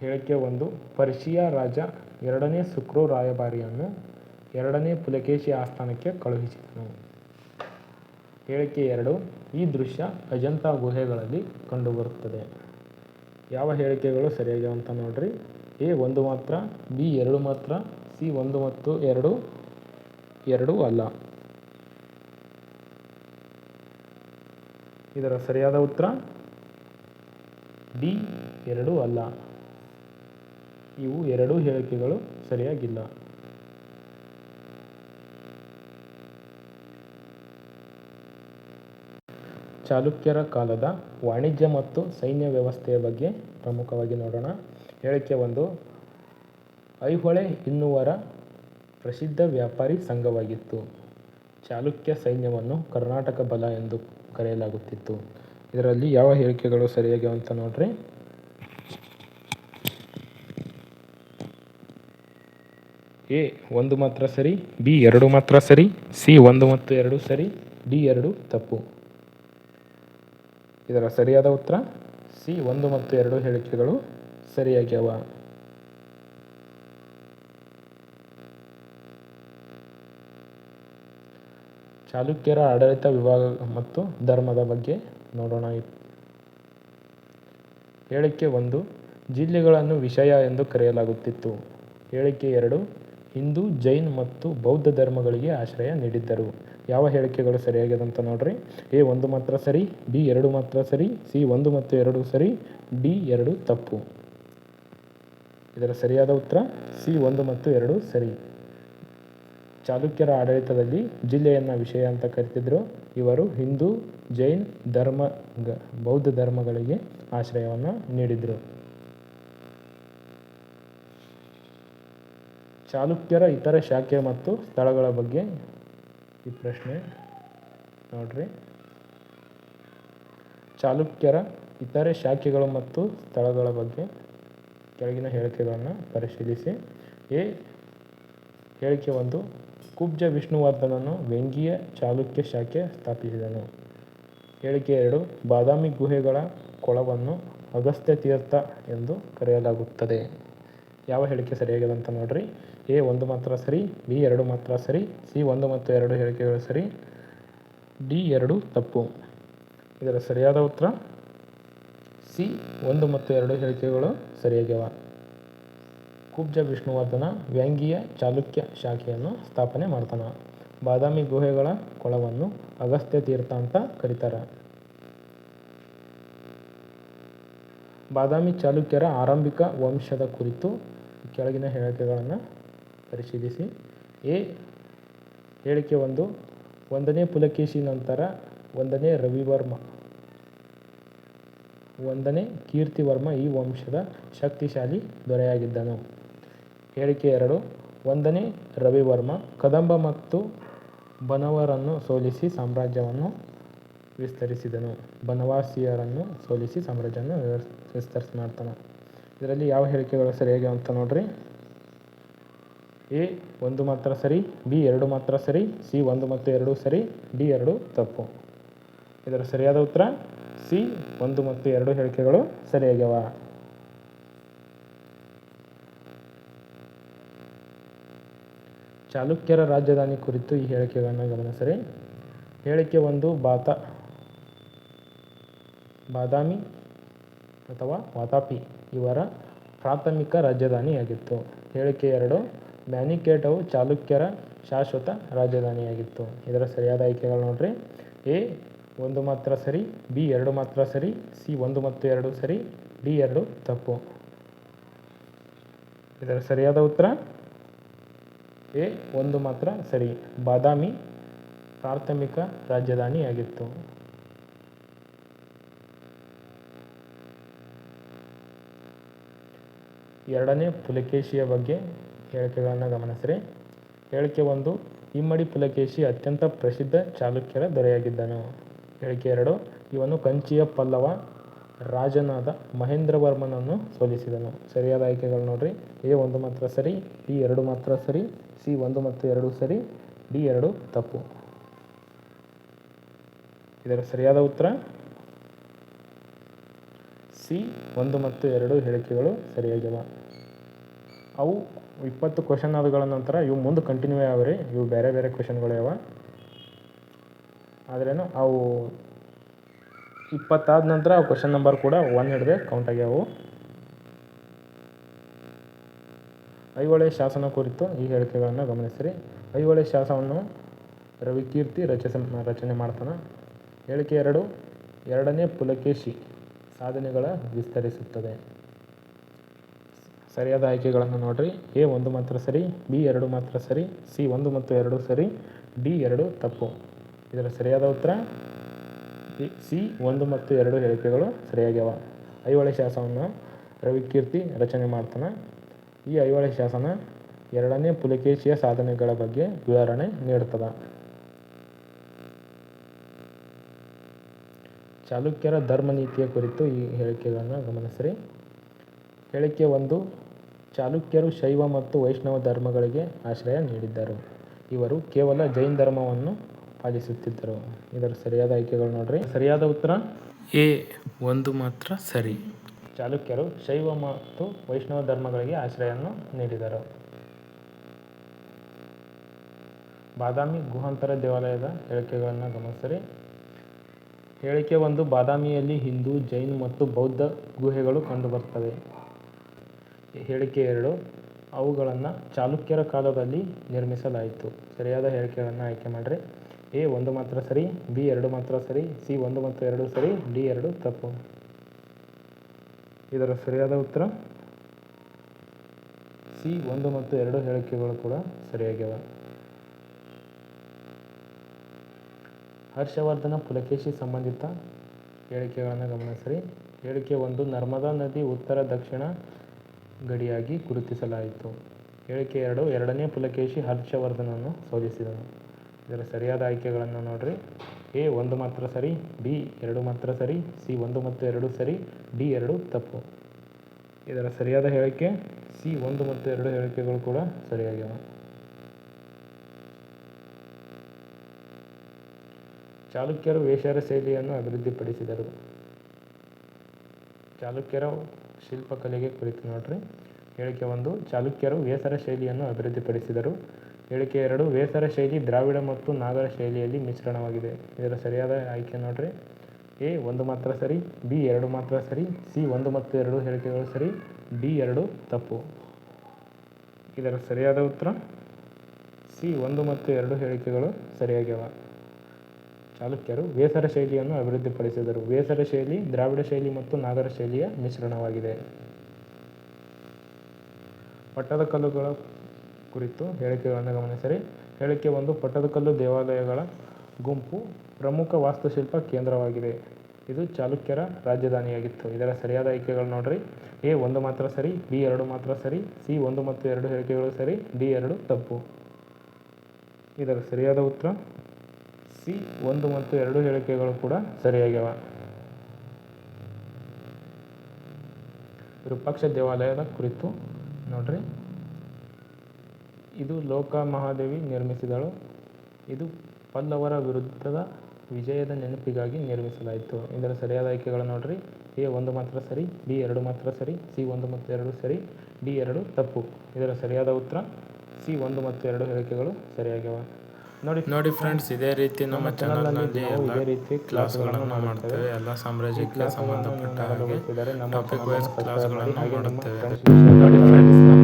ಹೇಳಿಕೆ 1, ಪರ್ಷಿಯಾ ರಾಜ 2ನೇ ಸುಕ್ರು ರಾಯಭಾರಿಯನ್ನು 2ನೇ ಪುಲಕೇಶಿ ಆಸ್ಥಾನಕ್ಕೆ ಕಳುಹಿಸಿದನು. ಹೇಳಿಕೆ 2, ಈ ದೃಶ್ಯ ಅಜಂತಾ ಗುಹೆಗಳಲ್ಲಿ ಕಂಡುಬರುತ್ತದೆ. ಯಾವ ಹೇಳಿಕೆಗಳು ಸರಿಯಾಗ್ಯಾವ ಅಂತ ನೋಡ್ರಿ. ಎ 1 ಮಾತ್ರ, ಬಿ 2 ಮಾತ್ರ, ಸಿ 1 ಮತ್ತು 2 ಅಲ್ಲ. ಇದರ ಸರಿಯಾದ ಉತ್ತರ ಡಿ 2 ಅಲ್ಲ. ಇವು 2 ಹೇಳಿಕೆಗಳು ಸರಿಯಾಗಿಲ್ಲ. ಚಾಲುಕ್ಯರ ಕಾಲದ ವಾಣಿಜ್ಯ ಮತ್ತು ಸೈನ್ಯ ವ್ಯವಸ್ಥೆಯ ಬಗ್ಗೆ ಪ್ರಮುಖವಾಗಿ ನೋಡೋಣ. ಹೇಳಿಕೆ 1, ಐಹೊಳೆ ಇನ್ನುವರ ಪ್ರಸಿದ್ಧ ವ್ಯಾಪಾರಿ ಸಂಘವಾಗಿತ್ತು. ಚಾಲುಕ್ಯ ಸೈನ್ಯವನ್ನು ಕರ್ನಾಟಕ ಬಲ ಎಂದು ಕರೆಯಲಾಗುತ್ತಿತ್ತು. ಇದರಲ್ಲಿ ಯಾವ ಹೇಳಿಕೆಗಳು ಸರಿಯಾಗ್ಯಾವ ಅಂತ ನೋಡ್ರಿ. ಎ 1 ಮಾತ್ರ ಸರಿ, ಬಿ 2 ಮಾತ್ರ ಸರಿ, ಸಿ 1 ಮತ್ತು 2 ಸರಿ, ಡಿ 2 ತಪ್ಪು. ಇದರ ಸರಿಯಾದ ಉತ್ತರ ಸಿ 1 ಮತ್ತು 2 ಹೇಳಿಕೆಗಳು ಸರಿಯಾಗ್ಯಾವ. ಚಾಲುಕ್ಯರ ಆಡಳಿತ ವಿಭಾಗ ಮತ್ತು ಧರ್ಮದ ಬಗ್ಗೆ ನೋಡೋಣ. ಹೇಳಿಕೆ 1, ಜಿಲ್ಲೆಗಳನ್ನು ವಿಷಯ ಎಂದು ಕರೆಯಲಾಗುತ್ತಿತ್ತು. ಹೇಳಿಕೆ 2, ಹಿಂದೂ, ಜೈನ್ ಮತ್ತು ಬೌದ್ಧ ಧರ್ಮಗಳಿಗೆ ಆಶ್ರಯ ನೀಡಿದ್ದರು. ಯಾವ ಹೇಳಿಕೆಗಳು ಸರಿಯಾಗ್ಯದಂತ ನೋಡ್ರಿ. ಎ 1 ಮಾತ್ರ ಸರಿ, ಬಿ 2 ಮಾತ್ರ ಸರಿ, ಸಿ 1 ಮತ್ತು 2 ಸರಿ, ಡಿ 2 ತಪ್ಪು. ಇದರ ಸರಿಯಾದ ಉತ್ತರ ಸಿ 1 ಮತ್ತು 2 ಸರಿ. ಚಾಲುಕ್ಯರ ಆಡಳಿತದಲ್ಲಿ ಜಿಲ್ಲೆಯನ್ನು ವಿಷಯ ಅಂತ ಕರೆತಿದ್ರು. ಇವರು ಹಿಂದೂ, ಜೈನ್ ಧರ್ಮ, ಬೌದ್ಧ ಧರ್ಮಗಳಿಗೆ ಆಶ್ರಯವನ್ನು ನೀಡಿದರು. ಚಾಲುಕ್ಯರ ಇತರ ಶಾಖೆ ಮತ್ತು ಸ್ಥಳಗಳ ಬಗ್ಗೆ ಈ ಪ್ರಶ್ನೆ ನೋಡ್ರಿ. ಚಾಲುಕ್ಯರ ಇತರೆ ಶಾಖೆಗಳು ಮತ್ತು ಸ್ಥಳಗಳ ಬಗ್ಗೆ ಕೆಳಗಿನ ಹೇಳಿಕೆಗಳನ್ನು ಪರಿಶೀಲಿಸಿ. ಎ ಹೇಳಿಕೆ 1, ಕುಬ್ಜ ವಿಷ್ಣುವರ್ಧನನು ವೇಂಗೀಯ ಚಾಲುಕ್ಯ ಶಾಖೆ ಸ್ಥಾಪಿಸಿದನು. ಹೇಳಿಕೆ 2, ಬಾದಾಮಿ ಗುಹೆಗಳ ಕೊಳವನ್ನು ಅಗಸ್ತ್ಯ ತೀರ್ಥ ಎಂದು ಕರೆಯಲಾಗುತ್ತದೆ. ಯಾವ ಹೇಳಿಕೆ ಸರಿಯಾಗಿದೆ ಅಂತ ನೋಡ್ರಿ. ಎ 1 ಮಾತ್ರ ಸರಿ, ಬಿ 2 ಮಾತ್ರ ಸರಿ, ಸಿ 1 ಮತ್ತು 2 ಹೇಳಿಕೆಗಳು ಸರಿ, ಡಿ 2 ತಪ್ಪು. ಇದರ ಸರಿಯಾದ ಉತ್ತರ ಸಿ 1 ಮತ್ತು 2 ಹೇಳಿಕೆಗಳು ಸರಿಯಾಗ್ಯವ. ಕುಬ್ಜ ವಿಷ್ಣುವರ್ಧನ ವ್ಯಾಂಗೀಯ ಚಾಲುಕ್ಯ ಶಾಖೆಯನ್ನು ಸ್ಥಾಪನೆ ಮಾಡ್ತಾನ. ಬಾದಾಮಿ ಗುಹೆಗಳ ಕೊಳವನ್ನು ಅಗಸ್ತ್ಯ ತೀರ್ಥ ಅಂತ ಕರೀತಾರ. ಬಾದಾಮಿ ಚಾಲುಕ್ಯರ ಆರಂಭಿಕ ವಂಶದ ಕುರಿತು ಕೆಳಗಿನ ಹೇಳಿಕೆಗಳನ್ನು ಪರಿಶೀಲಿಸಿ. ಎ ಹೇಳಿಕೆ 1, 1ನೇ ಪುಲಕೇಶಿ ನಂತರ 1ನೇ ರವಿವರ್ಮ 1ನೇ ಕೀರ್ತಿವರ್ಮ ಈ ವಂಶದ ಶಕ್ತಿಶಾಲಿ ದೊರೆಯಾಗಿದ್ದನು. ಹೇಳಿಕೆ 2, 1ನೇ ರವಿವರ್ಮ ಕದಂಬ ಮತ್ತು ಬನವರನ್ನು ಸೋಲಿಸಿ ಸಾಮ್ರಾಜ್ಯವನ್ನು ವಿಸ್ತರಿಸಿದನು. ಬನವಾಸಿಯರನ್ನು ಸೋಲಿಸಿ ಸಾಮ್ರಾಜ್ಯವನ್ನು ವಿಸ್ತರಿಸಿ ಮಾಡ್ತಾನೆ. ಇದರಲ್ಲಿ ಯಾವ ಹೇಳಿಕೆಗಳು ಸರಿಯಾಗಿ ಅಂತ ನೋಡ್ರಿ. ಎ ಒಂದು ಮಾತ್ರ ಸರಿ, ಬಿ ಎರಡು ಮಾತ್ರ ಸರಿ, ಸಿ ಒಂದು ಮತ್ತು ಎರಡು ಸರಿ, ಡಿ ಎರಡು ತಪ್ಪು. ಇದರ ಸರಿಯಾದ ಉತ್ತರ ಸಿ ಒಂದು ಮತ್ತು ಎರಡು ಹೇಳಿಕೆಗಳು ಸರಿಯಾಗ್ಯವ. ಚಾಲುಕ್ಯರ ರಾಜಧಾನಿ ಕುರಿತು ಈ ಹೇಳಿಕೆಗಳನ್ನು ಗಮನಿಸಿರಿ. ಹೇಳಿಕೆ ಒಂದು ಬಾದಾಮಿ ಅಥವಾ ವಾತಾಪಿ ಇವರ ಪ್ರಾಥಮಿಕ ರಾಜಧಾನಿಯಾಗಿತ್ತು. ಹೇಳಿಕೆ ಎರಡು ಮ್ಯಾನಿಕೇಟವು ಚಾಲುಕ್ಯರ ಶಾಶ್ವತ ರಾಜಧಾನಿಯಾಗಿತ್ತು. ಇದರ ಸರಿಯಾದ ಆಯ್ಕೆಗಳು ನೋಡ್ರಿ. ಎ ಒಂದು ಮಾತ್ರ ಸರಿ, ಬಿ ಎರಡು ಮಾತ್ರ ಸರಿ, ಸಿ ಒಂದು ಮತ್ತು ಎರಡು ಸರಿ, ಡಿ ಎರಡು ತಪ್ಪು. ಇದರ ಸರಿಯಾದ ಉತ್ತರ ಎ ಒಂದು ಮಾತ್ರ ಸರಿ. ಬಾದಾಮಿ ಪ್ರಾಥಮಿಕ ರಾಜಧಾನಿಯಾಗಿತ್ತು. ಎರಡನೇ ಪುಲಕೇಶಿಯ ಬಗ್ಗೆ ಹೇಳಿಕೆಗಳನ್ನು ಗಮನಿಸಿರಿ. ಹೇಳಿಕೆ ಒಂದು ಇಮ್ಮಡಿ ಪುಲಕೇಶಿ ಅತ್ಯಂತ ಪ್ರಸಿದ್ಧ ಚಾಲುಕ್ಯರ ದೊರೆಯಾಗಿದ್ದನು. ಹೇಳಿಕೆ ಎರಡು ಇವನು ಕಂಚಿಯ ಪಲ್ಲವ ರಾಜನಾದ ಮಹೇಂದ್ರವರ್ಮನನ್ನು ಸೋಲಿಸಿದನು. ಸರಿಯಾದ ಆಯ್ಕೆಗಳು ನೋಡ್ರಿ. ಎ ಒಂದು ಮಾತ್ರ ಸರಿ, ಬಿ ಎರಡು ಮಾತ್ರ ಸರಿ, ಸಿ ಒಂದು ಮತ್ತು ಎರಡು ಸರಿ, ಡಿ ಎರಡು ತಪ್ಪು. ಇದರ ಸರಿಯಾದ ಉತ್ತರ ಸಿ ಒಂದು ಮತ್ತು ಎರಡು ಹೇಳಿಕೆಗಳು ಸರಿಯಾಗಿವೆ. ಅವು 20 ಕ್ವಶನ್ ಆದಗಳ ನಂತರ ಇವು ಮುಂದೆ ಕಂಟಿನ್ಯೂ ಯಾವ್ರಿ. ಇವು ಬೇರೆ ಬೇರೆ ಕ್ವಶನ್ಗಳು ಯಾವ, ಆದ್ರೇನು ಅವು 20 ಆದ ನಂತರ ಅವು ಕ್ವಶನ್ ನಂಬರ್ ಕೂಡ 1 ಹಿಡಿದೇ ಕೌಂಟ್ ಆಗ್ಯಾವು. ಐಹೊಳೆ ಶಾಸನ ಕುರಿತು ಈ ಹೇಳಿಕೆಗಳನ್ನು ಗಮನಿಸಿರಿ. ಐಹೊಳೆ ಶಾಸನವನ್ನು ರವಿಕೀರ್ತಿ ರಚನೆ ಮಾಡ್ತಾನೆ. ಹೇಳಿಕೆ ಎರಡು ಎರಡನೇ ಪುಲಕೇಶಿ ಸಾಧನೆಗಳ ವಿಸ್ತರಿಸುತ್ತದೆ. ಸರಿಯಾದ ಆಯ್ಕೆಗಳನ್ನು ನೋಡ್ರಿ. ಎ ಒಂದು ಮಾತ್ರ ಸರಿ, ಬಿ ಎರಡು ಮಾತ್ರ ಸರಿ, ಸಿ ಒಂದು ಮತ್ತು ಎರಡು ಸರಿ, ಡಿ ಎರಡು ತಪ್ಪು. ಇದರ ಸರಿಯಾದ ಉತ್ತರ ಸಿ ಒಂದು ಮತ್ತು ಎರಡು ಹೇಳಿಕೆಗಳು ಸರಿಯಾಗ್ಯವ. ಐಹೊಳೆ ಶಾಸನವನ್ನು ರವಿಕೀರ್ತಿ ರಚನೆ ಮಾಡ್ತಾನೆ. ಈ ಐಹೊಳೆ ಶಾಸನ ಎರಡನೇ ಪುಲಕೇಶಿಯ ಸಾಧನೆಗಳ ಬಗ್ಗೆ ವಿವರಣೆ ನೀಡುತ್ತದೆ. ಚಾಲುಕ್ಯರ ಧರ್ಮನೀತಿಯ ಕುರಿತು ಈ ಹೇಳಿಕೆಗಳನ್ನು ಗಮನಿಸಿರಿ. ಹೇಳಿಕೆ ಒಂದು ಚಾಲುಕ್ಯರು ಶೈವ ಮತ್ತು ವೈಷ್ಣವ ಧರ್ಮಗಳಿಗೆ ಆಶ್ರಯ ನೀಡಿದ್ದರು. ಇವರು ಕೇವಲ ಜೈನ ಧರ್ಮವನ್ನು ಪಾಲಿಸುತ್ತಿದ್ದರು. ಇದರ ಸರಿಯಾದ ಆಯ್ಕೆಗಳು ನೋಡ್ರಿ. ಸರಿಯಾದ ಉತ್ತರ ಎ ಒಂದು ಮಾತ್ರ ಸರಿ. ಚಾಲುಕ್ಯರು ಶೈವ ಮತ್ತು ವೈಷ್ಣವ ಧರ್ಮಗಳಿಗೆ ಆಶ್ರಯವನ್ನು ನೀಡಿದರು. ಬಾದಾಮಿ ಗುಹಾಂತರ ದೇವಾಲಯದ ಹೇಳಿಕೆಗಳನ್ನು ಗಮನಿಸಿರಿ. ಹೇಳಿಕೆ ಒಂದು ಬಾದಾಮಿಯಲ್ಲಿ ಹಿಂದೂ, ಜೈನ್ ಮತ್ತು ಬೌದ್ಧ ಗುಹೆಗಳು ಕಂಡುಬರ್ತವೆ. ಹೇಳಿಕೆ ಎರಡು ಅವುಗಳನ್ನು ಚಾಲುಕ್ಯರ ಕಾಲದಲ್ಲಿ ನಿರ್ಮಿಸಲಾಯಿತು. ಸರಿಯಾದ ಹೇಳಿಕೆಗಳನ್ನು ಆಯ್ಕೆ ಮಾಡಿರಿ. ಎ ಒಂದು ಮಾತ್ರ ಸರಿ, ಬಿ ಎರಡು ಮಾತ್ರ ಸರಿ, ಸಿ ಒಂದು ಮತ್ತು ಎರಡು ಸರಿ, ಡಿ ಎರಡು ತಪ್ಪು. ಇದರ ಸರಿಯಾದ ಉತ್ತರ ಸಿ ಒಂದು ಮತ್ತು ಎರಡು ಹೇಳಿಕೆಗಳು ಕೂಡ ಸರಿಯಾಗಿವೆ. ಹರ್ಷವರ್ಧನ ಪುಲಕೇಶಿ ಸಂಬಂಧಿತ ಹೇಳಿಕೆಗಳನ್ನು ಗಮನಿಸಿರಿ. ಹೇಳಿಕೆ ಒಂದು ನರ್ಮದಾ ನದಿ ಉತ್ತರ ದಕ್ಷಿಣ ಗಡಿಯಾಗಿ ಗುರುತಿಸಲಾಯಿತು. ಹೇಳಿಕೆ ಎರಡು ಎರಡನೇ ಪುಲಕೇಶಿ ಹರ್ಷವರ್ಧನನ್ನು ಸೋಲಿಸಿದನು. ಇದರ ಸರಿಯಾದ ಆಯ್ಕೆಗಳನ್ನು ನೋಡ್ರಿ. ಎ ಒಂದು ಮಾತ್ರ ಸರಿ, ಬಿ ಎರಡು ಮಾತ್ರ ಸರಿ, ಸಿ ಒಂದು ಮತ್ತು ಎರಡು ಸರಿ, ಡಿ ಎರಡು ತಪ್ಪು. ಇದರ ಸರಿಯಾದ ಹೇಳಿಕೆ ಸಿ ಒಂದು ಮತ್ತು ಎರಡು ಹೇಳಿಕೆಗಳು ಕೂಡ ಸರಿಯಾಗಿವೆ. ಚಾಲುಕ್ಯರು ವೇಷರ ಶೈಲಿಯನ್ನು ಅಭಿವೃದ್ಧಿಪಡಿಸಿದರು. ಚಾಲುಕ್ಯರ ಶಿಲ್ಪಕಲೆಗೆ ಕುರಿತು ನೋಡ್ರಿ. ಹೇಳಿಕೆ ಒಂದು ಚಾಲುಕ್ಯರು ವೇಸರ ಶೈಲಿಯನ್ನು ಅಭಿವೃದ್ಧಿಪಡಿಸಿದರು. ಹೇಳಿಕೆ ಎರಡು ವೇಸರ ಶೈಲಿ ದ್ರಾವಿಡ ಮತ್ತು ನಾಗರ ಶೈಲಿಯಲ್ಲಿ ಮಿಶ್ರಣವಾಗಿದೆ. ಇದರ ಸರಿಯಾದ ಆಯ್ಕೆ ನೋಡ್ರಿ. ಎ ಒಂದು ಮಾತ್ರ ಸರಿ, ಬಿ ಎರಡು ಮಾತ್ರ ಸರಿ, ಸಿ ಒಂದು ಮತ್ತು ಎರಡು ಹೇಳಿಕೆಗಳು ಸರಿ, ಡಿ ಎರಡು ತಪ್ಪು. ಇದರ ಸರಿಯಾದ ಉತ್ತರ ಸಿ ಒಂದು ಮತ್ತು ಎರಡು ಹೇಳಿಕೆಗಳು ಸರಿಯಾಗಿವೆ. ಚಾಲುಕ್ಯರು ವೇಸರ ಶೈಲಿಯನ್ನು ಅಭಿವೃದ್ಧಿಪಡಿಸಿದರು. ವೇಸರ ಶೈಲಿ ದ್ರಾವಿಡ ಶೈಲಿ ಮತ್ತು ನಾಗರ ಶೈಲಿಯ ಮಿಶ್ರಣವಾಗಿದೆ. ಪಟ್ಟದಕಲ್ಲುಗಳ ಕುರಿತು ಹೇಳಿಕೆಗಳನ್ನು ಗಮನಿಸಿರಿ. ಹೇಳಿಕೆ ಒಂದು ಪಟ್ಟದಕಲ್ಲು ದೇವಾಲಯಗಳ ಗುಂಪು ಪ್ರಮುಖ ವಾಸ್ತುಶಿಲ್ಪ ಕೇಂದ್ರವಾಗಿದೆ. ಇದು ಚಾಲುಕ್ಯರ ರಾಜಧಾನಿಯಾಗಿತ್ತು. ಇದರ ಸರಿಯಾದ ಆಯ್ಕೆಗಳು ನೋಡ್ರಿ. ಎ ಒಂದು ಮಾತ್ರ ಸರಿ, ಬಿ ಎರಡು ಮಾತ್ರ ಸರಿ, ಸಿ ಒಂದು ಮತ್ತು ಎರಡು ಹೇಳಿಕೆಗಳು ಸರಿ, ಡಿ ಎರಡು ತಪ್ಪು. ಇದರ ಸರಿಯಾದ ಉತ್ತರ ಸಿ ಒಂದು ಮತ್ತು ಎರಡು ಹೇಳಿಕೆಗಳು ಕೂಡ ಸರಿಯಾಗಿವೆ. ವಿರೂಪಾಕ್ಷ ದೇವಾಲಯದ ಕುರಿತು ನೋಡ್ರಿ. ಇದು ಲೋಕಮಹಾದೇವಿ ನಿರ್ಮಿಸಿದಳು. ಇದು ಪಲ್ಲವರ ವಿರುದ್ಧದ ವಿಜಯದ ನೆನಪಿಗಾಗಿ ನಿರ್ಮಿಸಲಾಯಿತು. ಇದರ ಸರಿಯಾದ ಆಯ್ಕೆಗಳು ನೋಡ್ರಿ. ಎ 1 ಮಾತ್ರ ಸರಿ, ಬಿ 2 ಮಾತ್ರ ಸರಿ, ಸಿ 1 ಮತ್ತು 2 ಸರಿ, ಡಿ 2 ತಪ್ಪು. ಇದರ ಸರಿಯಾದ ಉತ್ತರ ಸಿ 1 ಮತ್ತು 2 ಹೇಳಿಕೆಗಳು ಸರಿಯಾಗ್ಯವ. ನೋಡಿ ಫ್ರೆಂಡ್ಸ್, ಇದೇ ರೀತಿ ನಮ್ಮ ಚಾನಲ್ನಲ್ಲಿ ಎಲ್ಲ ರೀತಿ ಕ್ಲಾಸ್ಗಳನ್ನು ಮಾಡ್ತೇವೆ. ಎಲ್ಲ ಸಾಮ್ರಾಜ್ಯಕ್ಕೆ ಸಂಬಂಧಪಟ್ಟ ಹಾಗೆ ಟಾಪಿಕ್ ವೈಸ್ ಕ್ಲಾಸ್ಗಳನ್ನು ಮಾಡುತ್ತೇವೆ. ನೋಡಿ ಫ್ರೆಂಡ್ಸ್,